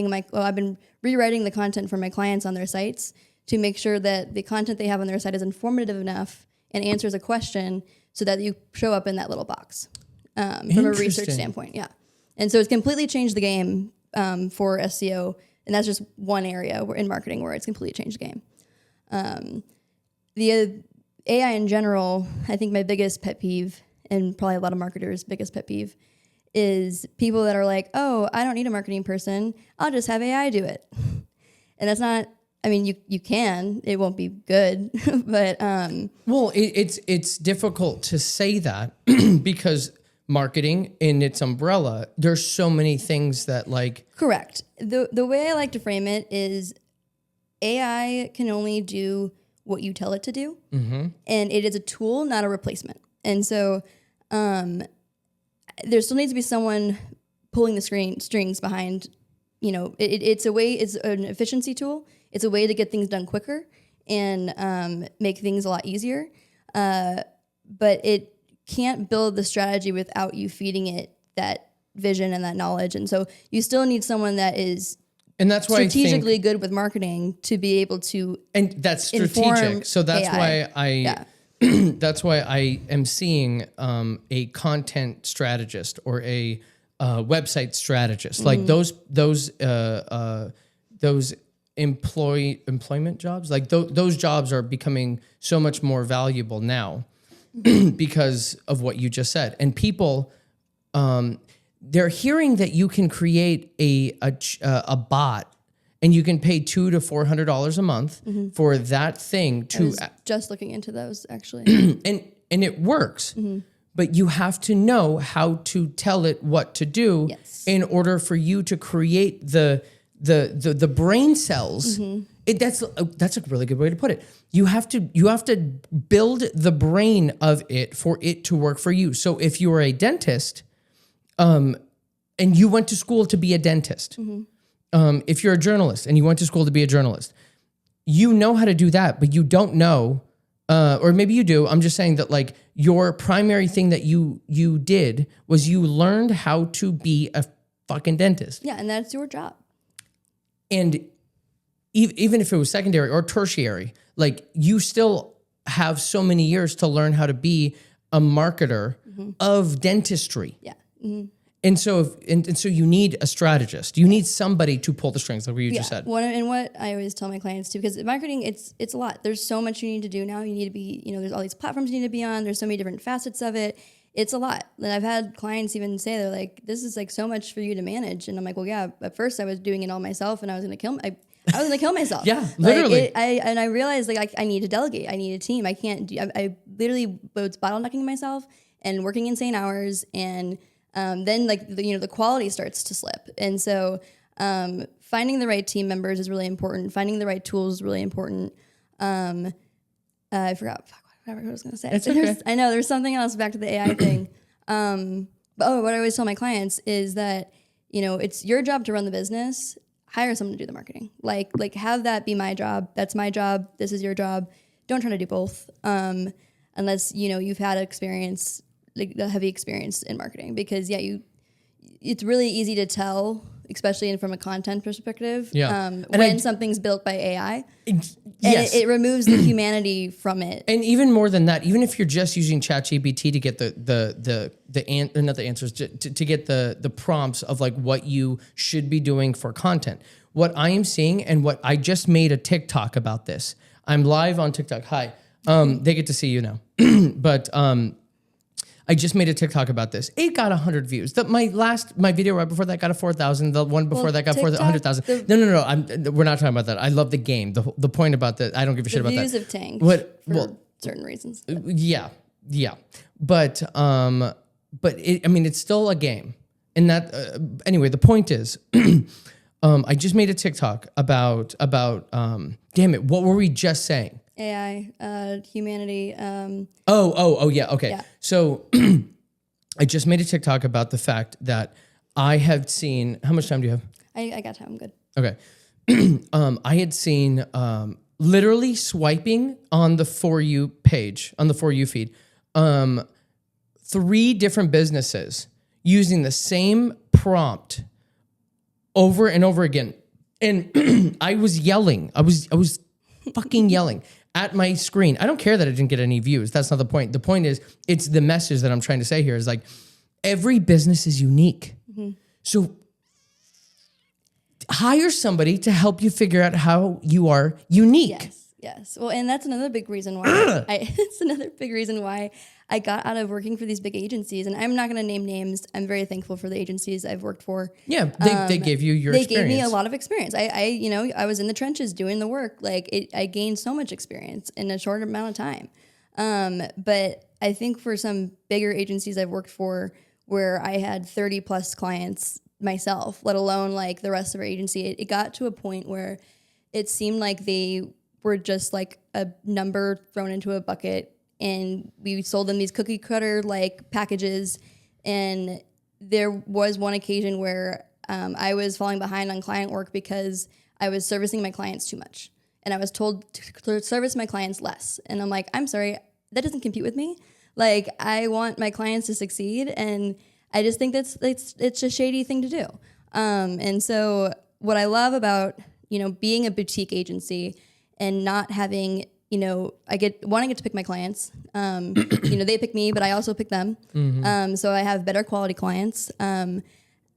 been rewriting the content for my clients on their sites to make sure that the content they have on their site is informative enough and answers a question so that you show up in that little box from a research standpoint. Yeah. And so it's completely changed the game for SEO. And that's just one area in marketing where it's completely changed the game. The AI in general, I think my biggest pet peeve, and probably a lot of marketers' biggest pet peeve, is people that are like, oh, I don't need a marketing person. I'll just have AI do it. And that's not, I mean, you can, it won't be good, but. Well, it's difficult to say that because marketing in its umbrella, there's so many things that like. Correct. The way I like to frame it is AI can only do what you tell it to do. Mm-hmm. And it is a tool, not a replacement. And so, there still needs to be someone pulling the strings behind, it's an efficiency tool. It's a way to get things done quicker and make things a lot easier. But it can't build the strategy without you feeding it that vision and that knowledge. And so you still need someone that is strategically good with marketing to be able to and that's strategic. So that's AI. That's why I am seeing a content strategist or a website strategist, like those employment jobs, like those jobs are becoming so much more valuable now because of what you just said. And people, they're hearing that you can create a bot. And you can pay $200 to $400 a month for that thing to. I was just looking into those actually, and it works, but you have to know how to tell it what to do in order for you to create the brain cells. That's a really good way to put it. You have to build the brain of it for it to work for you. So if you are a dentist, and you went to school to be a dentist. If you're a journalist and you went to school to be a journalist, you know how to do that, but you don't know, or maybe you do. I'm just saying that like your primary thing that you did was you learned how to be a fucking dentist. Yeah, and that's your job. And even if it was secondary or tertiary, like you still have so many years to learn how to be a marketer of dentistry. Yeah. And so, so you need a strategist. You need somebody to pull the strings, like what you just said. And what I always tell my clients too, because marketing, it's a lot. There's so much you need to do now. You need to be, there's all these platforms you need to be on. There's so many different facets of it. It's a lot. And I've had clients even say, they're like, this is like so much for you to manage. And I'm like, well, yeah, at first I was doing it all myself and I was going to kill myself. Yeah, literally. I realized like I need to delegate. I need a team. I can't do, I literally was bottlenecking myself and working insane hours, and then like the quality starts to slip. And so finding the right team members is really important. Finding the right tools is really important. I forgot what I was going to say. Okay. I know there's something else back to the AI thing. But what I always tell my clients is that, it's your job to run the business. Hire someone to do the marketing. Like have that be my job. That's my job. This is your job. Don't try to do both. Unless, you've had experience, like the heavy experience in marketing, because it's really easy to tell, especially from a content perspective, when something's built by AI. It removes the humanity from it. And even more than that, even if you're just using ChatGPT to get not the answers, to get the prompts of like what you should be doing for content. What I am seeing, and what I just made a TikTok about this. I'm live on TikTok. Hi. They get to see you now. But I just made a TikTok about this. It got 100 views. My video right before that got 4,000. The one before that got 100,000. No. We're not talking about that. I love the game. The point about that, I don't give a shit about that. The views have tanked for certain reasons. Yeah. But it's still a game. And that anyway. The point is, I just made a TikTok about damn it. What were we just saying? AI, humanity. Yeah. Okay. Yeah. So I just made a TikTok about the fact that I have seen. How much time do you have? I got time. I'm good. Okay. I had seen literally swiping on the For You page, on the For You feed, 3 different businesses using the same prompt over and over again. And I was yelling. I was fucking yelling at my screen. I don't care that I didn't get any views. That's not the point. The point is, it's the message that I'm trying to say here is like, every business is unique. So hire somebody to help you figure out how you are unique. Yes. Well, and that's another big reason why it's another big reason why I got out of working for these big agencies. And I'm not going to name names. I'm very thankful for the agencies I've worked for. Yeah, they gave you your experience. They gave me a lot of experience. I was in the trenches doing the work. Like I gained so much experience in a short amount of time. But I think for some bigger agencies I've worked for where I had 30 plus clients myself, let alone like the rest of our agency, it got to a point where it seemed like they were just like a number thrown into a bucket, and we sold them these cookie cutter like packages. And there was one occasion where I was falling behind on client work because I was servicing my clients too much, and I was told to service my clients less. And I'm like, I'm sorry, that doesn't compute with me. Like, I want my clients to succeed, and I just think it's a shady thing to do. And so what I love about, being a boutique agency and not having, I get to pick my clients. They pick me, but I also pick them. So I have better quality clients. And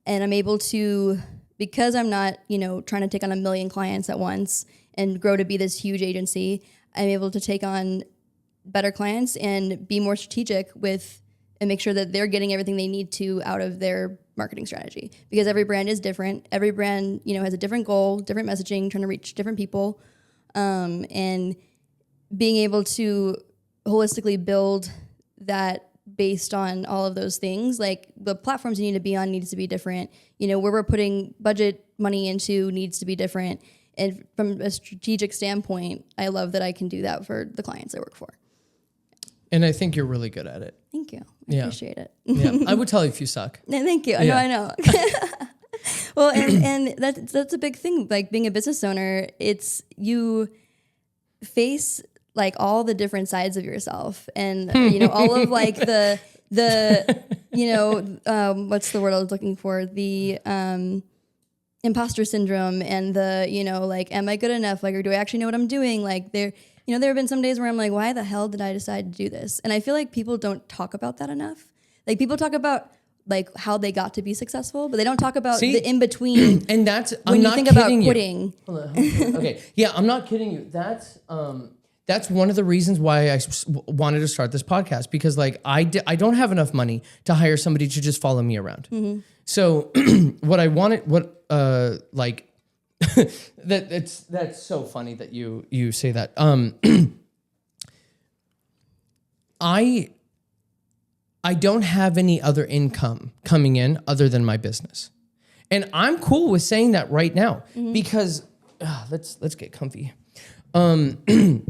I'm able to, because I'm not, trying to take on 1 million clients at once and grow to be this huge agency, I'm able to take on better clients and be more strategic and make sure that they're getting everything they need to out of their marketing strategy, because every brand is different. Every brand, has a different goal, different messaging, trying to reach different people. And being able to holistically build that based on all of those things, like the platforms you need to be on needs to be different. Where we're putting budget money into needs to be different. And from a strategic standpoint, I love that I can do that for the clients I work for. And I think you're really good at it. Thank you. I appreciate it. Yeah, I would tell you if you suck. Thank you. I know. Well, and that's a big thing. Like being a business owner, it's you face like all the different sides of yourself, and all of like the what's the word I was looking for? The imposter syndrome, and the like, am I good enough? Like, or do I actually know what I'm doing? Like there have been some days where I'm like, why the hell did I decide to do this? And I feel like people don't talk about that enough. Like people talk about like how they got to be successful, but they don't talk about the in between. And that's when you think about quitting. Hold on. Okay, yeah, I'm not kidding you. That's one of the reasons why I wanted to start this podcast, because like I don't have enough money to hire somebody to just follow me around. So what I wanted, that's so funny that you say that. I don't have any other income coming in other than my business. And I'm cool with saying that right now, because let's get comfy. Whatever.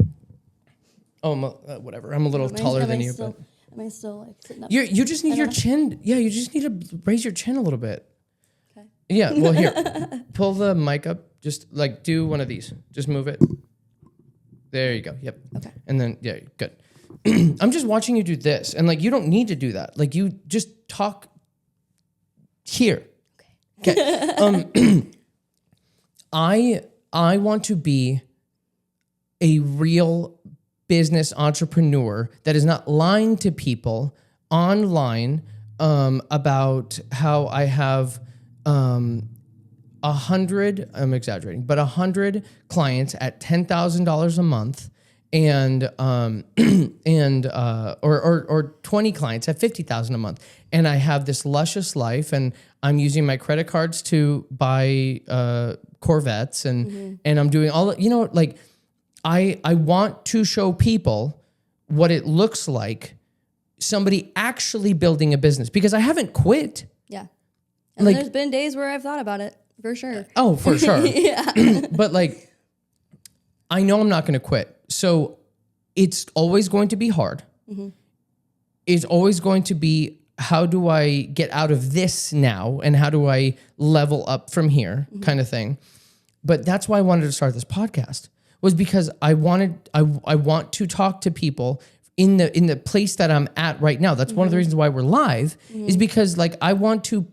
I'm a little taller than you, but am I still like sitting up? You just need your chin. Yeah, you just need to raise your chin a little bit. Okay. Yeah. Well, here, pull the mic up. Just like do one of these. Just move it. There you go. Yep. Okay. And then good. I'm just watching you do this, and like you don't need to do that. Like you just talk here. Okay. I want to be a real business entrepreneur that is not lying to people online about how I have 100. I'm exaggerating, but 100 clients at $10,000 a month. And or 20 clients at $50,000 a month, and I have this luscious life, and I'm using my credit cards to buy Corvettes, and I'm doing all like I want to show people what it looks like, somebody actually building a business, because I haven't quit. Yeah, and there's been days where I've thought about it for sure. Oh, for sure. Yeah, but like I know I'm not going to quit. So it's always going to be hard. It's always going to be, how do I get out of this now, and how do I level up from here, kind of thing. But that's why I wanted to start this podcast, was because I want to talk to people in the place that I'm at right now. That's one of the reasons why we're live, is because like I want to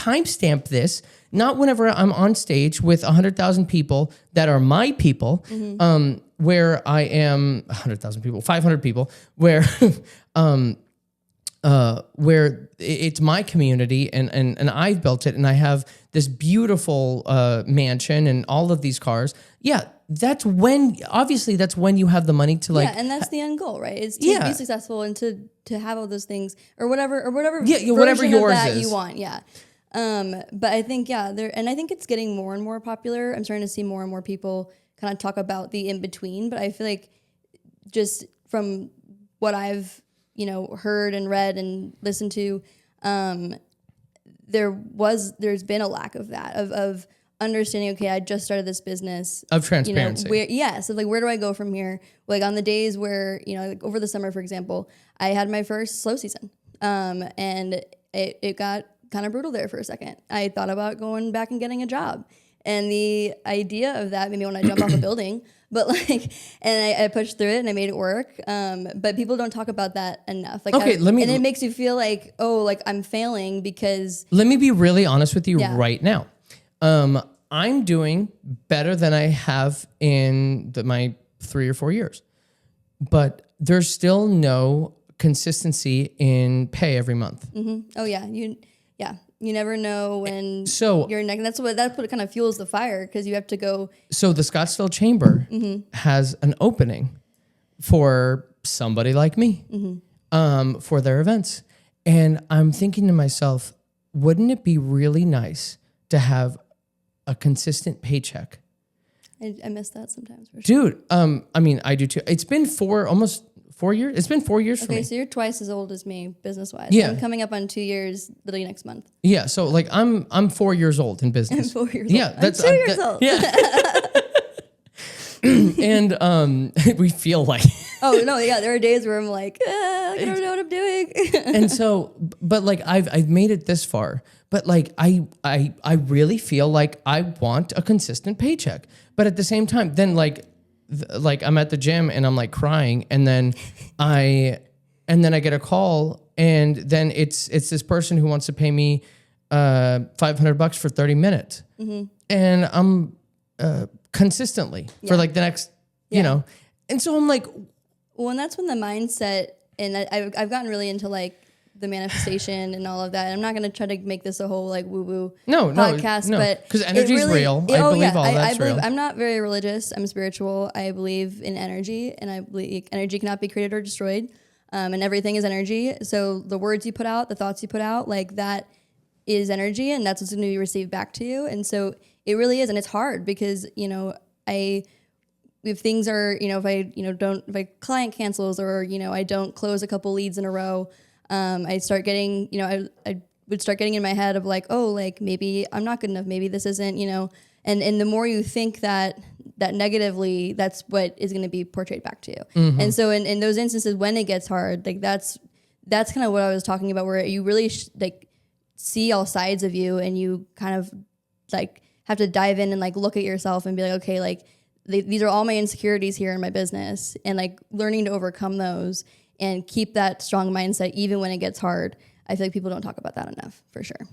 timestamp this, not whenever I'm on stage with 100,000 people that are my people, where I am 100,000 people, 500 people, where where it's my community and I've built it and I have this beautiful mansion and all of these cars. Yeah, that's when you have the money to like. Yeah, and that's the end goal, right? Is to be successful and to have all those things or whatever version whatever yours of that is. you want. Yeah. But I think and I think it's getting more and more popular. I'm starting to see more and more people kind of talk about the in between, but I feel like just from what I've heard and read and listened to, there's been a lack of that of understanding. Okay, I just started this business of transparency. So like, where do I go from here? Like on the days where like over the summer, for example, I had my first slow season, and it got kind of brutal there for a second. I thought about going back and getting a job, and the idea of that made me want to jump off a building. But and I pushed through it and I made it work. But people don't talk about that enough. Like, and it makes you feel like, oh, like I'm failing because. Let me be really honest with you right now. I'm doing better than I have in my 3 or 4 years, but there's still no consistency in pay every month. Mm-hmm. Oh yeah, you never know when you're next. That's what kind of fuels the fire because you have to go. So the Scottsdale Chamber has an opening for somebody like me for their events. And I'm thinking to myself, wouldn't it be really nice to have a consistent paycheck? I miss that sometimes. For sure. Dude, I mean, I do too. It's been almost 4 years. It's been 4 years for me. Okay, so you're twice as old as me business-wise. Yeah. I'm coming up on 2 years literally next month. Yeah, so like I'm 4 years old in business. I'm 4 years old. I'm 2 years old. Yeah. And we feel like oh no, yeah, there are days where I'm like, I don't know what I'm doing. And so, but like I've made it this far, but like I really feel like I want a consistent paycheck. But at the same time, then like I'm at the gym and I'm like crying, and then I get a call, and then it's this person who wants to pay me $500 for 30 minutes, and I'm consistently for like the next, and so I'm like, well, and that's when the mindset, and I've gotten really into like the manifestation and all of that. And I'm not going to try to make this a whole like woo-woo podcast, but because energy is real. I believe all that's real. I'm not very religious. I'm spiritual. I believe in energy, and I believe energy cannot be created or destroyed. And everything is energy. So the words you put out, the thoughts you put out, like that is energy, and that's what's going to be received back to you. And so it really is, and it's hard because if things are if a client cancels or I don't close a couple leads in a row. I start getting, I would start getting in my head of like, oh, like maybe I'm not good enough. Maybe this isn't, and the more you think that negatively, that's what is going to be portrayed back to you. Mm-hmm. And so in those instances, when it gets hard, like that's kind of what I was talking about, where you really like see all sides of you, and you kind of like have to dive in and like look at yourself and be like, okay, like these are all my insecurities here in my business, and like learning to overcome those and keep that strong mindset even when it gets hard. I feel like people don't talk about that enough, for sure.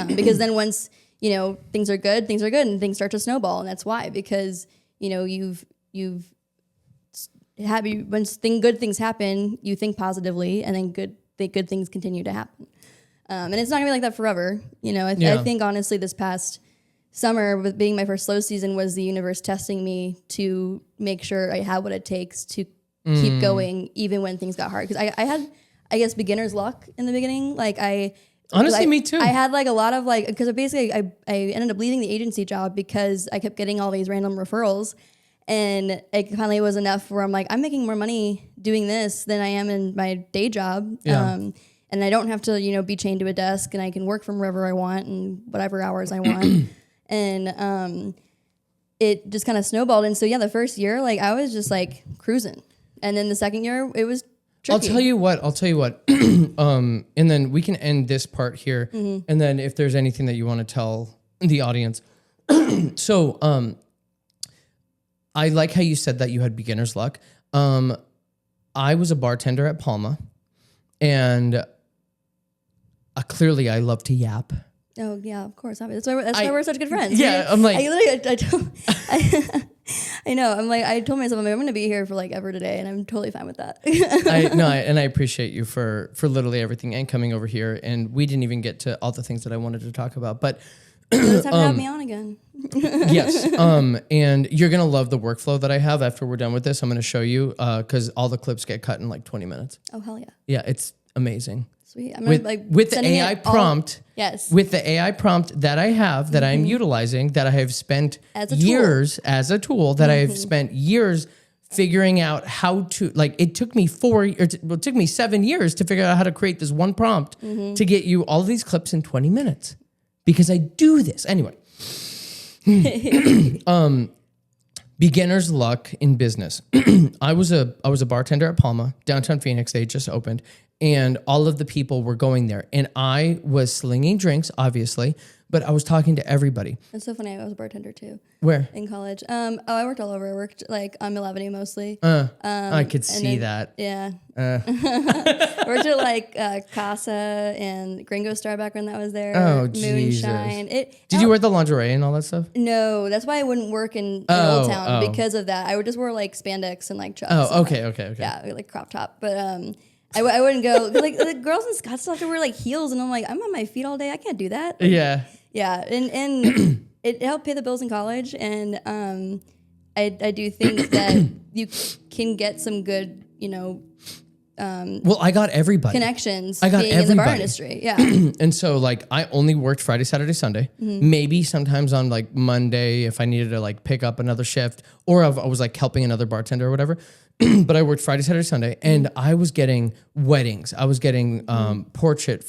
Because then once, things are good, and things start to snowball. And that's why, because, once good things happen, you think positively, and then good things continue to happen. And it's not gonna be like that forever. I think honestly this past summer, with being my first slow season, was the universe testing me to make sure I had what it takes to keep going even when things got hard. Because I had, I guess, beginner's luck in the beginning. Like honestly, me too. I had like a lot of like, because basically I ended up leaving the agency job because I kept getting all these random referrals, and it finally was enough where I'm like, I'm making more money doing this than I am in my day job. Yeah. And I don't have to, be chained to a desk, and I can work from wherever I want and whatever hours I want. And it just kind of snowballed. And so, yeah, the first year, like I was just like cruising. And then the second year, it was tricky. I'll tell you what. And then we can end this part here. Mm-hmm. And then if there's anything that you want to tell the audience. So I like how you said that you had beginner's luck. I was a bartender at Palma, and clearly I love to yap. Oh yeah, of course. That's why we're such good friends. Yeah, I'm like, I know. I'm like, I told myself, I'm going to be here for like ever today, and I'm totally fine with that. I appreciate you for literally everything and coming over here. And we didn't even get to all the things that I wanted to talk about, but just have to have me on again. Yes. And you're gonna love the workflow that I have after we're done with this. I'm gonna show you because all the clips get cut in like 20 minutes. Oh hell yeah! Yeah, it's amazing. Sweet. I'm gonna, with the AI prompt. Yes. With the AI prompt that I have, that I'm utilizing, that I have spent years as a tool, that I have spent years figuring out how to, like, it took me 7 years to figure out how to create this one prompt to get you all these clips in 20 minutes because I do this. Anyway, beginner's luck in business. I was a bartender at Palma, downtown Phoenix. They just opened. And all of the people were going there. And I was slinging drinks, obviously, but I was talking to everybody. It's so funny. I was a bartender too. Where? In college. I worked all over. I worked like on Mill Avenue mostly. I could see that. Yeah. I worked at like Casa and Gringo Star back when that was there. Oh, Moonshine. Jesus. Did you wear the lingerie and all that stuff? No, that's why I wouldn't work in Old Town because of that. I would just wear like spandex and like chucks. Oh, okay. Yeah, like crop top. But I wouldn't go, like the girls in Scottsdale have to wear like heels, and I'm like, I'm on my feet all day. I can't do that. Yeah. Yeah, and it helped pay the bills in college, and I do think that you can get some good, well, I got everybody. connections I got being everybody. in the bar industry. Yeah. And so like I only worked Friday, Saturday, Sunday. Maybe sometimes on like Monday if I needed to like pick up another shift or if I was like helping another bartender or whatever. But I worked Friday, Saturday, Sunday, and I was getting weddings. I was getting portrait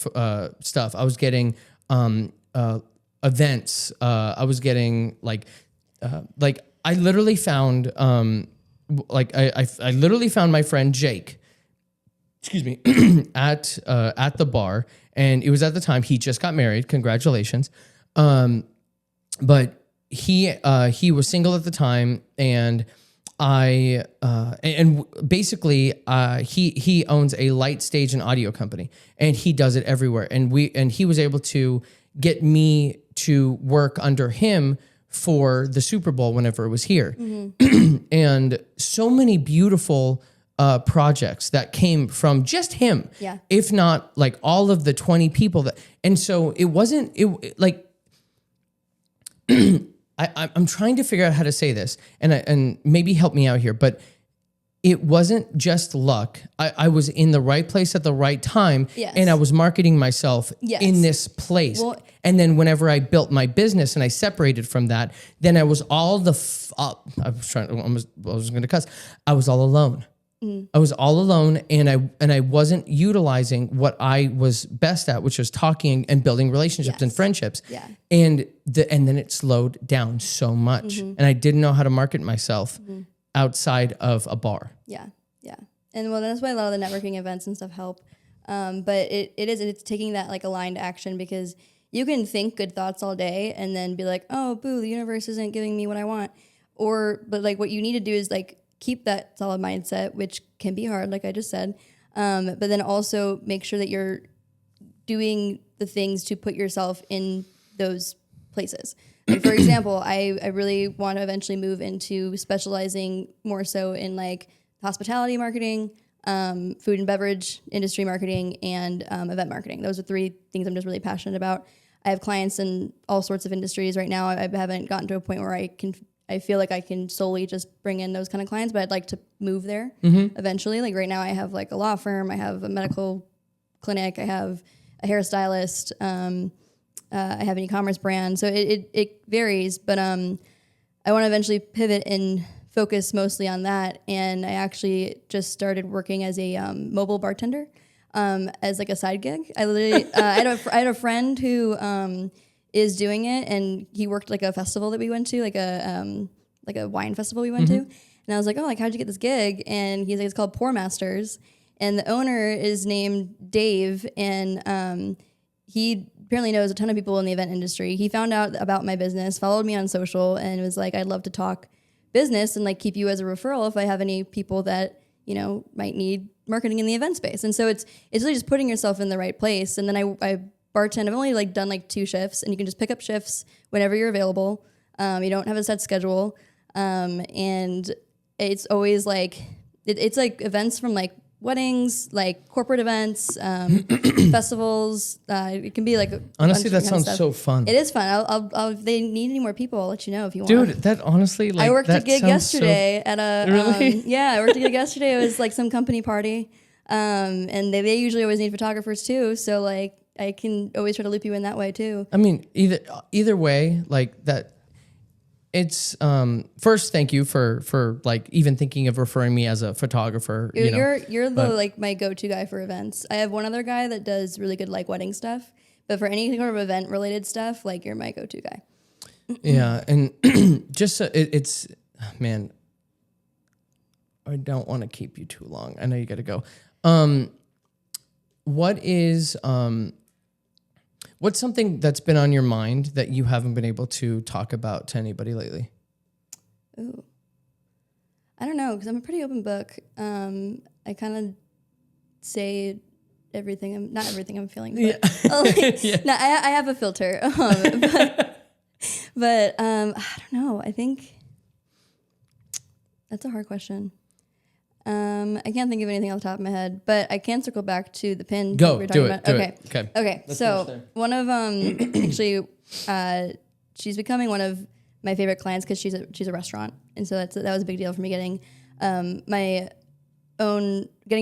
stuff. I was getting events. I was getting like I literally found I literally found my friend Jake. Excuse me, at the bar, and it was at the time he just got married. Congratulations, but he was single at the time, and basically he owns a light stage and audio company, and he does it everywhere, and he was able to get me to work under him for the Super Bowl whenever it was here, and so many beautiful projects that came from just him. Yeah. If not like all of the 20 people and so it wasn't, I'm trying to figure out how to say this and maybe help me out here, but it wasn't just luck. I was in the right place at the right time, yes. and I was marketing myself yes. in this place. Well, and then whenever I built my business and I separated from that, then I was all I was going to cuss. I was all alone. I was all alone, and I wasn't utilizing what I was best at, which was talking and building relationships and friendships. Yeah. And then it slowed down so much, and I didn't know how to market myself outside of a bar. Yeah, yeah, and well, that's why a lot of the networking events and stuff help. But it's taking that like aligned action, because you can think good thoughts all day and then be like, oh, boo, the universe isn't giving me what I want, but like what you need to do is like keep that solid mindset, which can be hard, like I just said. But then also make sure that you're doing the things to put yourself in those places. Like for example, I really want to eventually move into specializing more so in like hospitality marketing, food and beverage industry marketing, and event marketing. Those are 3 things I'm just really passionate about. I have clients in all sorts of industries right now. I haven't gotten to a point where I feel like I can solely just bring in those kind of clients, but I'd like to move there eventually. Like right now I have like a law firm, I have a medical clinic, I have a hairstylist, I have an e-commerce brand. So it varies, but I want to eventually pivot and focus mostly on that. And I actually just started working as a mobile bartender as like a side gig. I literally, I had a friend who is doing it, and he worked like a festival that we went to, like a wine festival we went to. And I was like, oh, like how'd you get this gig? And he's like, it's called Pour Masters, and the owner is named Dave, and he apparently knows a ton of people in the event industry. He found out about my business, followed me on social, and was like, I'd love to talk business and like keep you as a referral if I have any people that might need marketing in the event space. And so it's really just putting yourself in the right place. And then I bartend. I've only like done like 2 shifts, and you can just pick up shifts whenever you're available. You don't have a set schedule, and it's always like it's like events from like weddings, like corporate events, festivals. It can be like honestly, that sounds so fun. It is fun. I'll if they need any more people, I'll let you know if you want. Dude, that honestly, like, I worked a that gig sounds yesterday at a Really? I worked a gig yesterday. It was like some company party, and they usually always need photographers too. So like I can always try to loop you in that way too. I mean, either way, like that. It's first, thank you for like even thinking of referring me as a photographer. You're the like my go-to guy for events. I have one other guy that does really good like wedding stuff, but for any sort of event related stuff, like you're my go-to guy. Yeah, and just it's man, I don't want to keep you too long. I know you got to go. What's something that's been on your mind that you haven't been able to talk about to anybody lately? Ooh, I don't know, because I'm a pretty open book. I kind of say everything. Not everything I'm feeling. But, Yeah. No, I have a filter. But I don't know. I think that's a hard question. I can't think of anything off the top of my head, but I can circle back to the pin. Go, we were do talking it, about. do Okay. it. Okay. Let's finish So there. one of actually, she's becoming one of my favorite clients because she's a restaurant, and so that was a big deal for me getting getting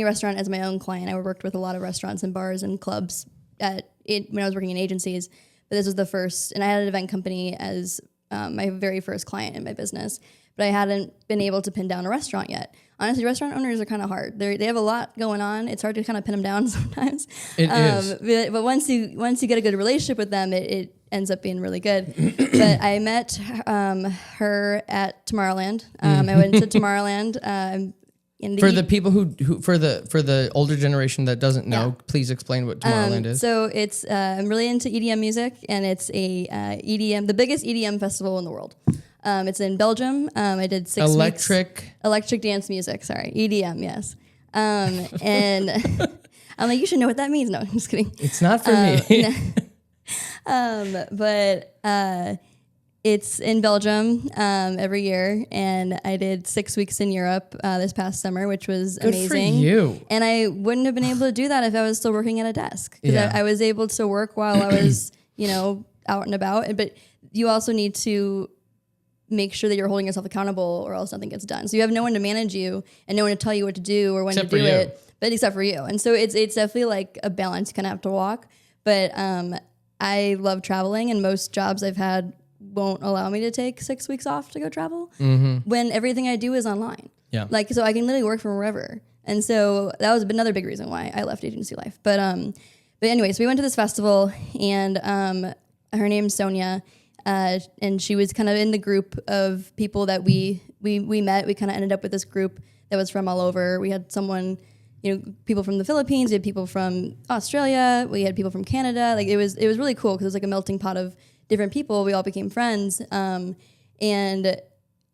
a restaurant as my own client. I worked with a lot of restaurants and bars and clubs when I was working in agencies, but this was the first, and I had an event company as my very first client in my business, but I hadn't been able to pin down a restaurant yet. Honestly, restaurant owners are kind of hard. They have a lot going on. It's hard to kind of pin them down sometimes. It is. But once you get a good relationship with them, it ends up being really good. But I met her at Tomorrowland. I went to Tomorrowland. For the people who for the older generation that doesn't know, please explain what Tomorrowland is. So it's I'm really into EDM music, and it's a the biggest EDM festival in the world. It's in Belgium. I did 6 weeks. Electric dance music. Sorry, EDM. Yes. And I'm like, you should know what that means. No, I'm just kidding. It's not for me. But it's in Belgium every year, and I did 6 weeks in Europe this past summer, which was amazing. Good for you. And I wouldn't have been able to do that if I was still working at a desk, because Yeah. I was able to work while I was, out and about. But you also need to make sure that you're holding yourself accountable, or else nothing gets done. So you have no one to manage you and no one to tell you what to do or when Except to do for you. it, but except for you. And so it's definitely like a balance you kind of have to walk. But I love traveling, and most jobs I've had won't allow me to take 6 weeks off to go travel when everything I do is online. Yeah. Like, so I can literally work from wherever. And so that was another big reason why I left agency life. But anyway, so we went to this festival, and her name's Sonia. And she was kind of in the group of people that we met. We kind of ended up with this group that was from all over. We had someone, people from the Philippines. We had people from Australia. We had people from Canada. Like it was really cool because it was like a melting pot of different people. We all became friends. And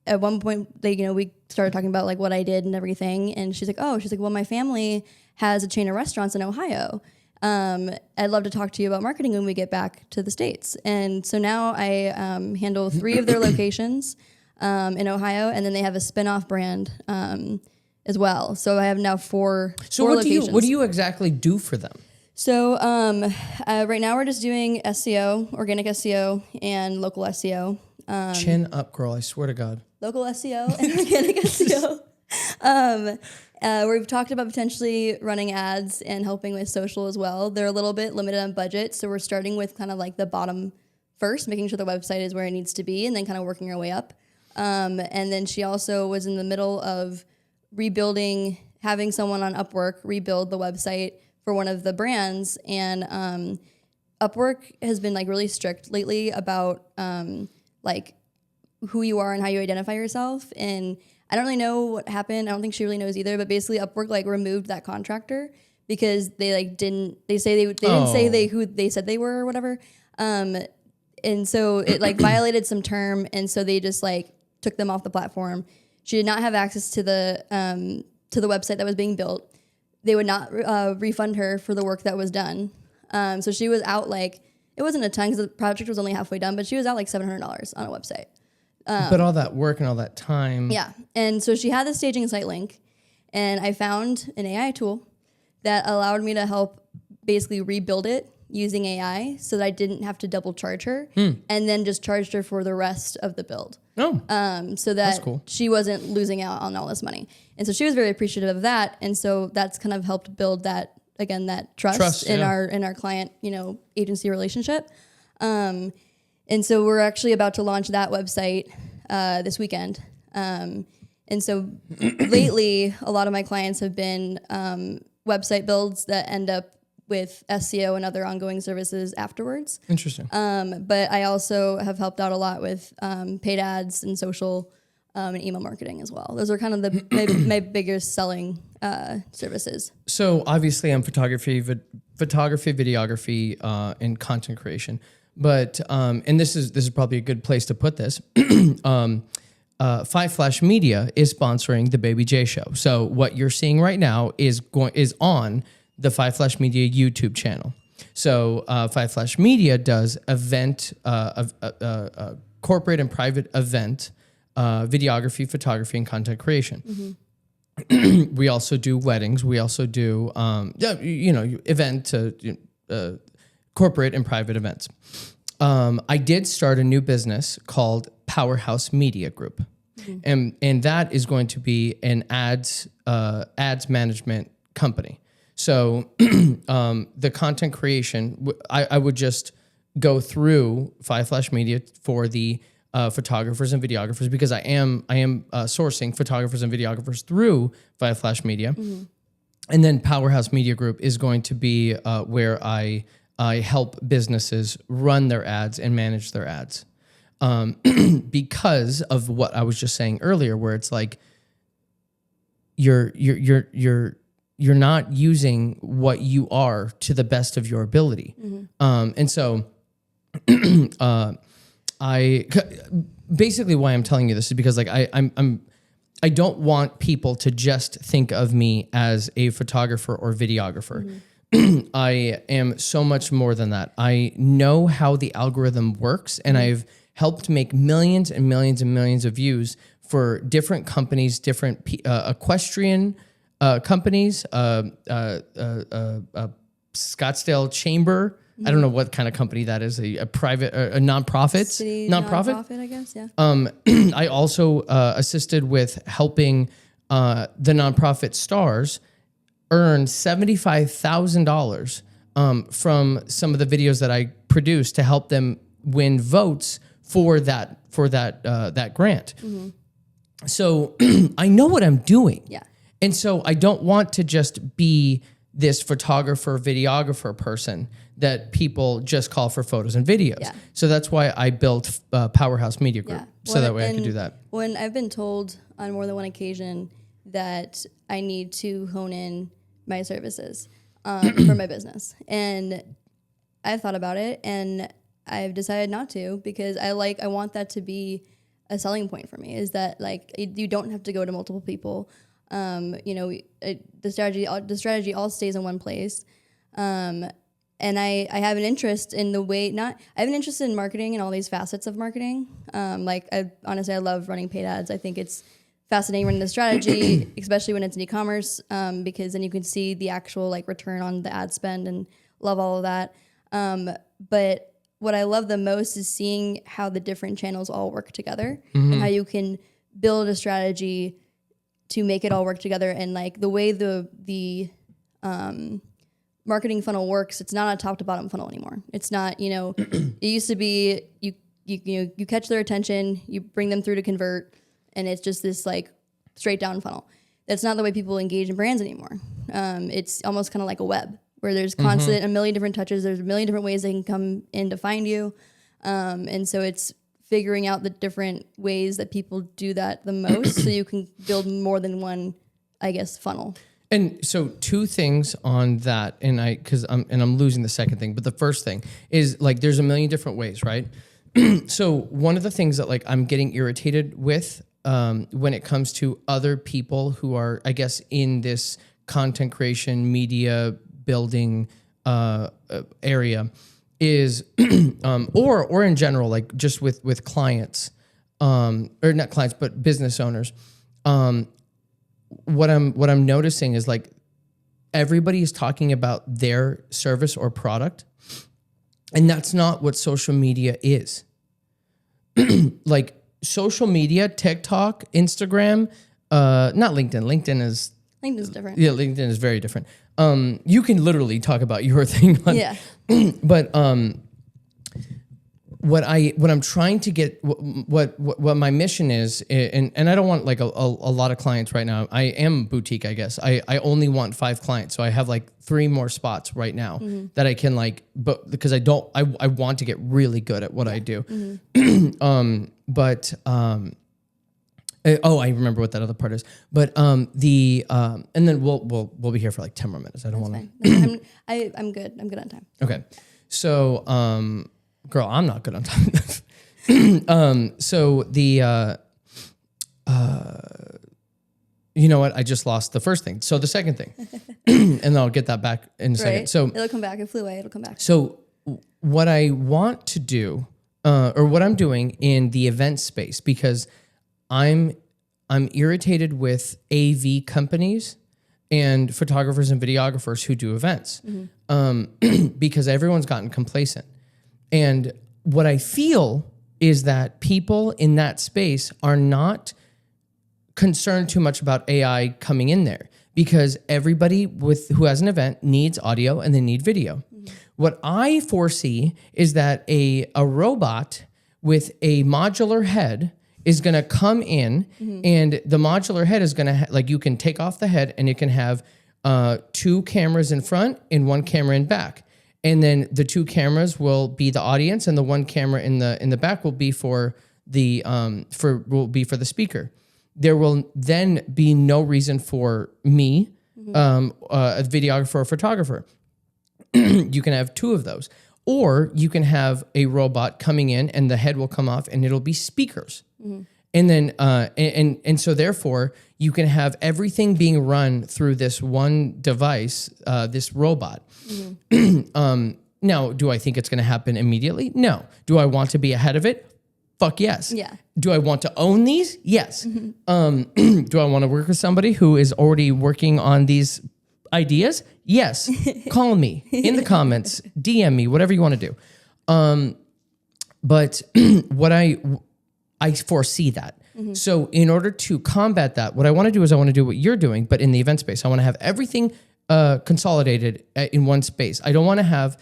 at one point, we started talking about like what I did and everything. And she's like, well, my family has a chain of restaurants in Ohio. I'd love to talk to you about marketing when we get back to the States. And so now I handle 3 of their locations in Ohio, and then they have a spin-off brand as well. So I have now 4 locations. What do you exactly do for them? So right now we're just doing SEO, organic SEO, and local SEO. Chin up, girl, I swear to God. Local SEO and organic SEO. We've talked about potentially running ads and helping with social as well. They're a little bit limited on budget, so we're starting with kind of like the bottom first, making sure the website is where it needs to be, and then kind of working our way up. And then she also was in the middle of rebuilding, having someone on Upwork rebuild the website for one of the brands, and Upwork has been like really strict lately about like who you are and how you identify yourself. And I don't really know what happened. I don't think she really knows either. But basically, Upwork like removed that contractor because they like didn't. They didn't say who they said they were or whatever. And so it like violated some term, and so they just like took them off the platform. She did not have access to the website that was being built. They would not refund her for the work that was done. So she was out like, it wasn't a ton because the project was only halfway done, but she was out like $700 on a website. But all that work and all that time. Yeah. And so she had the staging site link, and I found an AI tool that allowed me to help basically rebuild it using AI so that I didn't have to double charge her and then just charged her for the rest of the build. Oh, So that cool. she wasn't losing out on all this money. And so she was very appreciative of that. And so that's kind of helped build that, again, that trust in our client, agency relationship. And so we're actually about to launch that website this weekend. And so lately, a lot of my clients have been website builds that end up with SEO and other ongoing services afterwards. Interesting. But I also have helped out a lot with paid ads and social and email marketing as well. Those are kind of my biggest selling services. So obviously I'm photography, videography, and content creation. But and this is probably a good place to put this. Five Flash Media is sponsoring the Baby J Show. So what you're seeing right now is on the Five Flash Media YouTube channel. So Five Flash Media does event, corporate and private event, videography, photography, and content creation. Mm-hmm. We also do weddings. We also do, event, corporate and private events. I did start a new business called Powerhouse Media Group. Mm-hmm. And that is going to be an ads management company. So the content creation, I would just go through Five Flash Media for the photographers and videographers, because I am sourcing photographers and videographers through Five Flash Media. Mm-hmm. And then Powerhouse Media Group is going to be where I help businesses run their ads and manage their ads. Because of what I was just saying earlier, where it's like you're not using what you are to the best of your ability. Mm-hmm. And so basically why I'm telling you this is because like I don't want people to just think of me as a photographer or videographer. Mm-hmm. I am so much more than that. I know how the algorithm works, and I've helped make millions and millions and millions of views for different companies, different equestrian companies, Scottsdale Chamber. I don't know what kind of company that is, a private, a nonprofit. City nonprofit, I guess, yeah. I also assisted with helping the nonprofit stars earn $75,000 from some of the videos that I produced to help them win votes for that grant. Mm-hmm. So I know what I'm doing. Yeah. And so I don't want to just be this photographer, videographer person that people just call for photos and videos. Yeah. So that's why I built Powerhouse Media Group, so that way I could do that. When I've been told on more than one occasion that I need to hone in my services for my business, and I've thought about it, and I've decided not to, because I want that to be a selling point for me, is that like you don't have to go to multiple people. The strategy all stays in one place. And I have an interest in I have an interest in marketing and all these facets of marketing. I love running paid ads. I think it's fascinating running the strategy, especially when it's in e-commerce, because then you can see the actual like return on the ad spend, and love all of that. But what I love the most is seeing how the different channels all work together, mm-hmm. and how you can build a strategy to make it all work together. And like the way the marketing funnel works, it's not a top to bottom funnel anymore. It's not, it used to be you catch their attention, you bring them through to convert, and it's just this like straight down funnel. That's not the way people engage in brands anymore. It's almost kind of like a web where there's constant, a million different touches. There's a million different ways they can come in to find you. And so it's figuring out the different ways that people do that the most so you can build more than one, I guess, funnel. And so two things on that, and I'm losing the second thing, but the first thing is like there's a million different ways, right? So one of the things that like I'm getting irritated with when it comes to other people who are, I guess, in this content creation, media building area is, or in general, like just with clients, or not clients, but business owners. What I'm noticing is like everybody is talking about their service or product, and that's not what social media is. Like social media, TikTok, Instagram, not LinkedIn. LinkedIn's different. Yeah, LinkedIn is very different. You can literally talk about your thing. But what I'm trying to get, what my mission is, and I don't want like a lot of clients right now. I am boutique, I guess. I only want 5 clients, so I have like 3 more spots right now that I can like, but because I want to get really good at what I do. I remember what that other part is. But and then we'll be here for like 10 more minutes. I don't want to. I'm good. I'm good on time. Okay, so girl, I'm not good on time. So the you know what? I just lost the first thing. So the second thing, and then I'll get that back in a second. So it'll come back. It flew away. It'll come back. So what I want to do, or what I'm doing in the event space, because I'm irritated with AV companies and photographers and videographers who do events, because everyone's gotten complacent. And what I feel is that people in that space are not concerned too much about AI coming in there, because everybody who has an event needs audio and they need video. What I foresee is that a robot with a modular head is going to come in, and the modular head is going to like, you can take off the head and it can have 2 cameras in front and 1 camera in back. And then the 2 cameras will be the audience, and the 1 camera in the back will be for the speaker. There will then be no reason for me, a videographer or photographer. You can have 2 of those, or you can have a robot coming in and the head will come off and it'll be speakers. And then and so therefore you can have everything being run through this one device, this robot. Now, do I think it's going to happen immediately? No. Do I want to be ahead of it? Fuck yes. Yeah. Do I want to own these? Yes. Do I want to work with somebody who is already working on these ideas? Yes. Call me in the comments, DM me, whatever you want to do. But what I foresee that. So in order to combat that, what I want to do is I want to do what you're doing, but in the event space. I want to have everything consolidated in one space. I don't want to have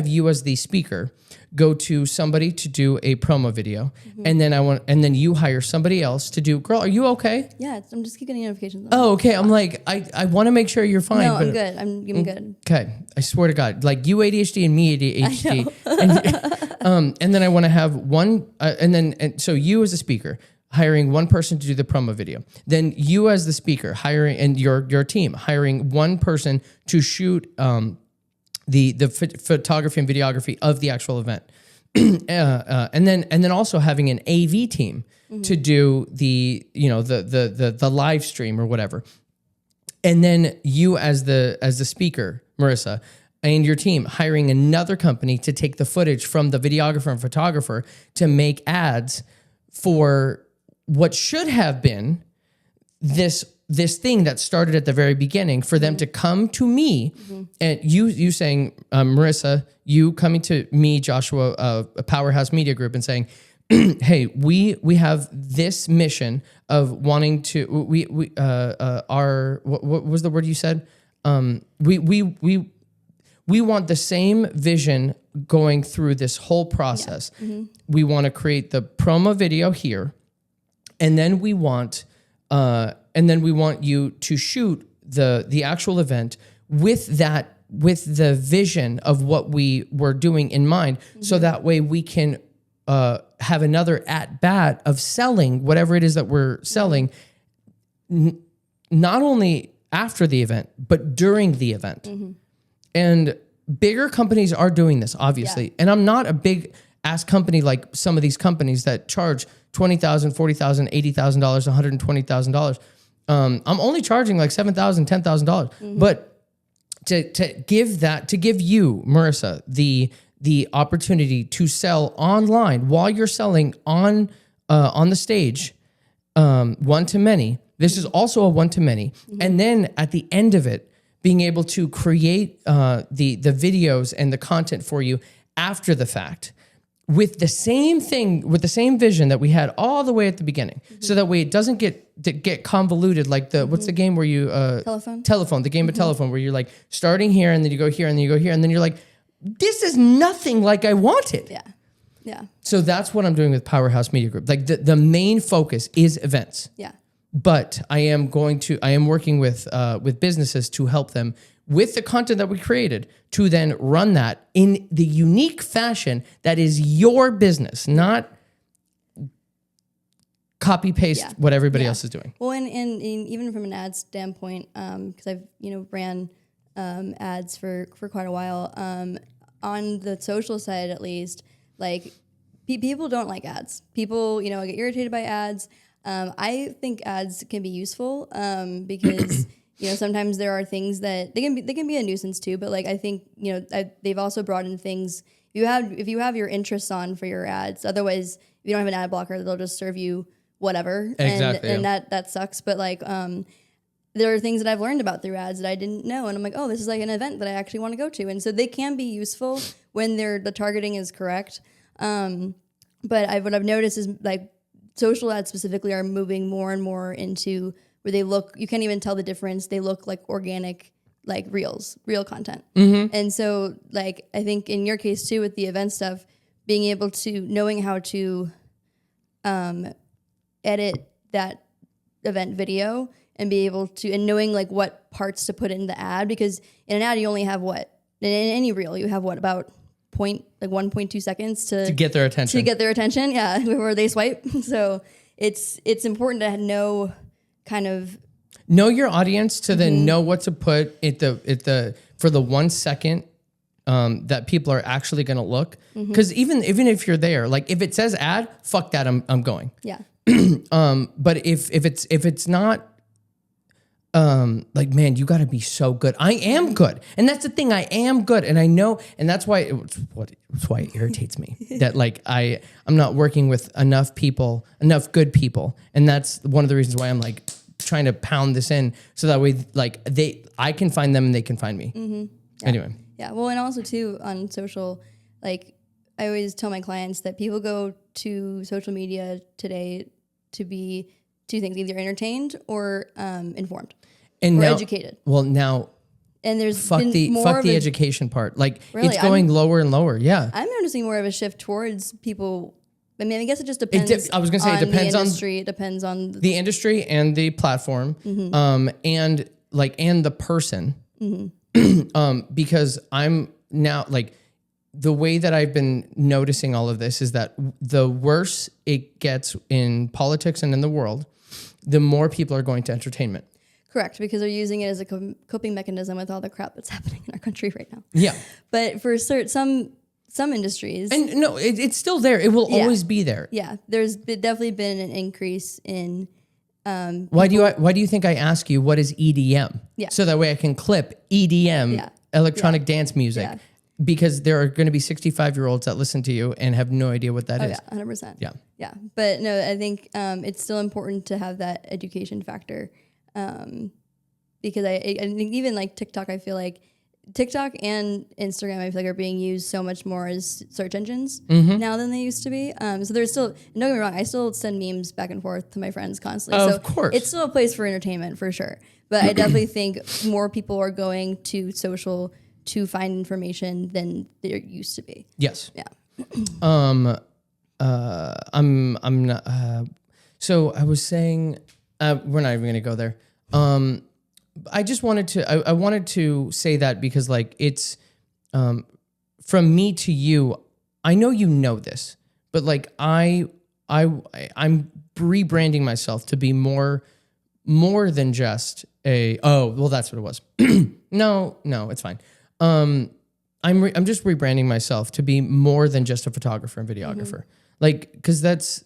you as the speaker go to somebody to do a promo video, and then you hire somebody else to do. Girl, are you okay? Yeah, I'm just keep getting notifications. Oh, okay. I'm like, I want to make sure you're fine. No, I'm good. I'm good. Okay, I swear to God, like you ADHD and me ADHD, and then I want to have one, and so you as a speaker hiring one person to do the promo video, then you as the speaker hiring, and your team hiring one person to shoot the photography and videography of the actual event, and then also having an AV team to do the live stream or whatever, and then you as the speaker, Marissa, and your team hiring another company to take the footage from the videographer and photographer to make ads for what should have been this thing that started at the very beginning, for them to come to me, and you saying, Marissa, you coming to me, Joshua, a Powerhouse Media Group, and saying, hey, we have this mission of wanting to, what was the word you said? We want the same vision going through this whole process. Yeah. We want to create the promo video here, and then we want you to shoot the actual event with the vision of what we were doing in mind, so that way we can have another at bat of selling whatever it is that we're selling, not only after the event but during the event. And bigger companies are doing this, obviously. Yeah. And I'm not a big ass company like some of these companies that charge $20,000, $40,000, $80,000, $120,000. I'm only charging like $7,000, $10,000. But to give you, Marissa, the opportunity to sell online while you're selling on the stage, one to many. This is also a one to many, and then at the end of it, being able to create the videos and the content for you after the fact, with the same thing, with the same vision that we had all the way at the beginning, so that way it doesn't get convoluted. Like what's the game where you telephone, the game of telephone, where you're like starting here and then you go here and then you go here and then you're like, this is nothing like I wanted. Yeah. So that's what I'm doing with Powerhouse Media Group. Like the main focus is events. Yeah. But I am working with businesses to help them with the content that we created to then run that in the unique fashion that is your business, not copy paste what everybody else is doing. Well, and even from an ad standpoint, because I've ran ads for quite a while, on the social side at least, like people don't like ads. People get irritated by ads. I think ads can be useful because sometimes there are things that they can be a nuisance too. But like I think they've also brought in things if you have your interests on for your ads. Otherwise, if you don't have an ad blocker, they'll just serve you whatever. Exactly, and that sucks. But like there are things that I've learned about through ads that I didn't know, and I'm like, oh, this is like an event that I actually want to go to, and so they can be useful when the targeting is correct. But what I've noticed is like social ads specifically are moving more and more into where they look, you can't even tell the difference. They look like organic, like real content. And so like, I think in your case too, with the event stuff, being able to, knowing how to edit that event video and be able to, and knowing like what parts to put in the ad, because in an ad, you only have in any reel, you have about 1.2 seconds to get their attention. Yeah, before they swipe. So it's important to know your audience to then know what to put for the 1 second that people are actually going to look. Because even if you're there, like if it says ad, fuck that, I'm going. Yeah. But if it's not, like, man, you got to be so good. I am good. And that's the thing. I am good. And I know, and that's why it irritates me that like, I'm not working with enough good people. And that's one of the reasons why I'm like trying to pound this in so that way, like I can find them and they can find me. Yeah. Anyway. Yeah. Well, and also too on social, like I always tell my clients that people go to social media today to be two things, either entertained or informed or educated. Well, now, and there's fuck the education part. Like really, it's going lower and lower. Yeah, I'm noticing more of a shift towards people. I mean, I guess it just depends. I was going to say it depends on the industry. It depends on the industry and the platform, and the person. Because I'm now like the way that I've been noticing all of this is that the worse it gets in politics and in the world, the more people are going to entertainment. Correct, because they're using it as a coping mechanism with all the crap that's happening in our country right now. Yeah. But for some industries... And no, it's still there. It will always be there. Yeah, there's definitely been an increase in... Why do you think I ask you what is EDM? Yeah. So that way I can clip EDM, electronic dance music. Yeah. Because there are going to be 65-year-olds that listen to you and have no idea what that is. Yeah, 100%. Yeah. Yeah. But no, I think it's still important to have that education factor. Because I think even like TikTok, I feel like TikTok and Instagram, I feel like are being used so much more as search engines now than they used to be. So there's still, don't get me wrong, I still send memes back and forth to my friends constantly. Of course. It's still a place for entertainment for sure. But I definitely think more people are going to social to find information than there used to be. Yes. Yeah. I'm not, so I was saying, we're not even going to go there. I just wanted to, I wanted to say that because like it's, from me to you, I know you know this, but like I'm rebranding myself to be more than just that's what it was. No, it's fine. I'm just rebranding myself to be more than just a photographer and videographer. Like, cause there's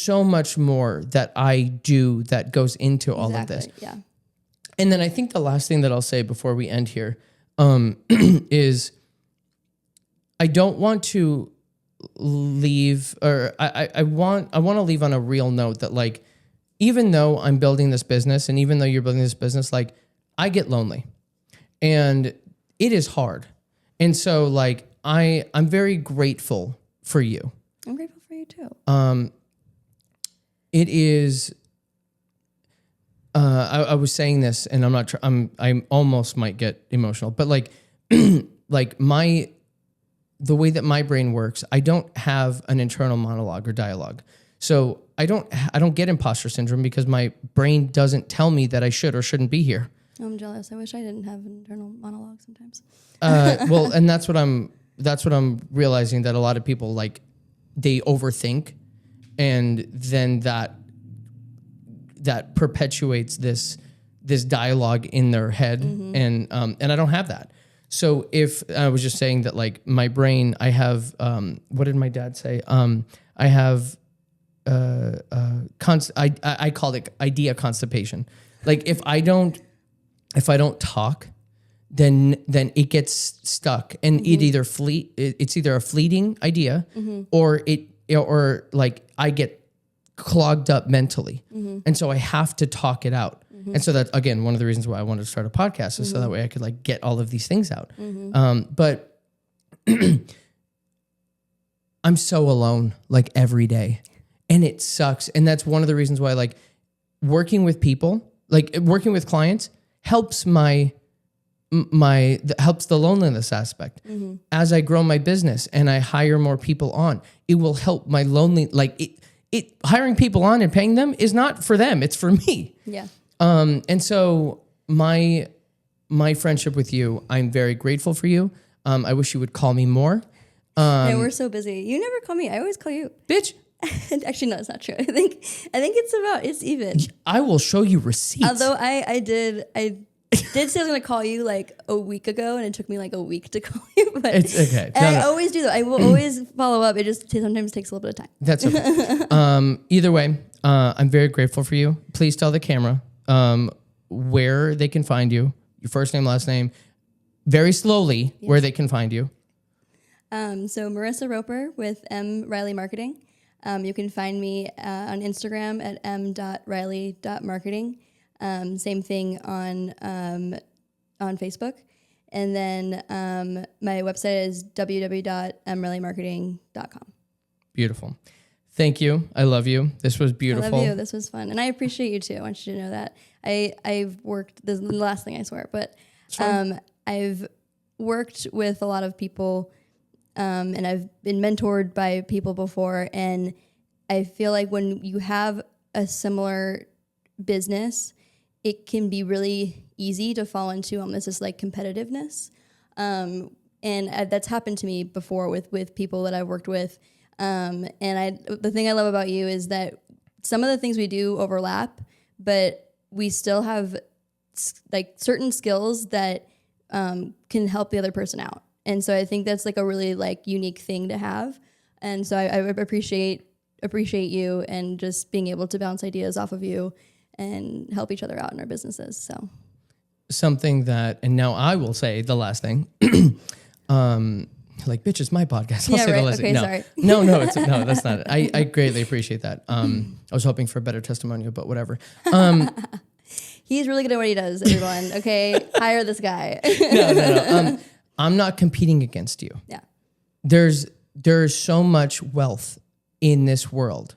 so much more that I do that goes into all of this. Yeah. And then I think the last thing that I'll say before we end here is I don't want to leave, or I want to leave on a real note that like, even though I'm building this business and even though you're building this business, like I get lonely and it is hard. And so like, I'm very grateful for you. I'm grateful for you too. It is, I was saying this and I almost might get emotional, but like, like the way that my brain works, I don't have an internal monologue or dialogue. So I don't get imposter syndrome because my brain doesn't tell me that I should or shouldn't be here. I'm jealous. I wish I didn't have an internal monologue sometimes. Well, and that's what I'm realizing, that a lot of people like they overthink, and then that perpetuates this dialogue in their head, and I don't have that. So if I was just saying that, like my brain, I have what did my dad say? I have I called it idea constipation. Like if I don't talk, then it gets stuck, and it's either a fleeting idea, or like I get clogged up mentally, and so I have to talk it out. And so that's again one of the reasons why I wanted to start a podcast, is so that way I could like get all of these things out. But I'm so alone like every day, and it sucks. And that's one of the reasons why like working with people, like working with clients, helps helps the loneliness aspect. As I grow my business and I hire more people on, it will help my hiring people on and paying them is not for them, it's for me. Yeah. And so my friendship with you, I'm very grateful for you. I wish you would call me more. Yeah, we're so busy. You never call me. I always call you. Bitch. Actually, no, it's not true. I think it's even. I will show you receipts. Although I did say I was going to call you like a week ago, and it took me like a week to call you. But it's okay. I always do that. I will always follow up. It just sometimes takes a little bit of time. That's okay. Either way, I'm very grateful for you. Please tell the camera where they can find you, your first name, last name, very slowly, where they can find you. So Marissa Roper with M Riley Marketing. You can find me on Instagram at m.riley.marketing. Same thing on Facebook. And then my website is www.mrileymarketing.com. Beautiful. Thank you. I love you. This was beautiful. I love you. This was fun. And I appreciate you too. I want you to know that. I've worked, this is the last thing I swear, but I've worked with a lot of people and I've been mentored by people before. And I feel like when you have a similar business, it can be really easy to fall into almost this like competitiveness. And that's happened to me before with people that I've worked with. And the thing I love about you is that some of the things we do overlap, but we still have like certain skills that can help the other person out. And so I think that's like a really like unique thing to have. And so I appreciate you and just being able to bounce ideas off of you and help each other out in our businesses. So something that, and now I will say the last thing, like, bitch, it's my podcast. I'll say right? the last okay, thing. sorry. No, that's not it. I greatly appreciate that. I was hoping for a better testimonial, but whatever. He's really good at what he does, everyone. Okay, hire this guy. No. I'm not competing against you. Yeah. There's so much wealth in this world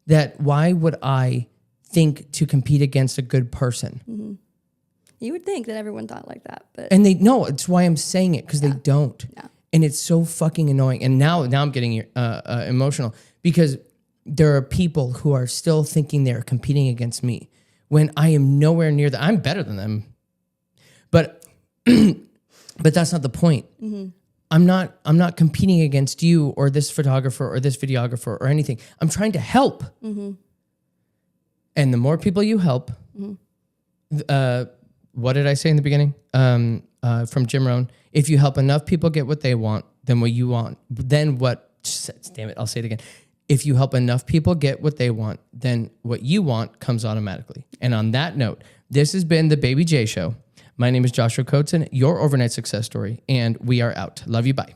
that why would I think to compete against a good person? You would think that everyone thought like that, but and they no. It's why I'm saying it, because they don't. Yeah. And it's so fucking annoying. And now I'm getting emotional because there are people who are still thinking they're competing against me when I am nowhere near that. I'm better than them, but that's not the point. I'm not competing against you or this photographer or this videographer or anything. I'm trying to help. And the more people you help, what did I say in the beginning? From Jim Rohn, if you help enough people get what they want, then what you want, then what, damn it, I'll say it again. If you help enough people get what they want, then what you want comes automatically. And on that note, This has been the Baby J Show. My name is Joshua Coates, your overnight success story, and we are out. Love you. Bye.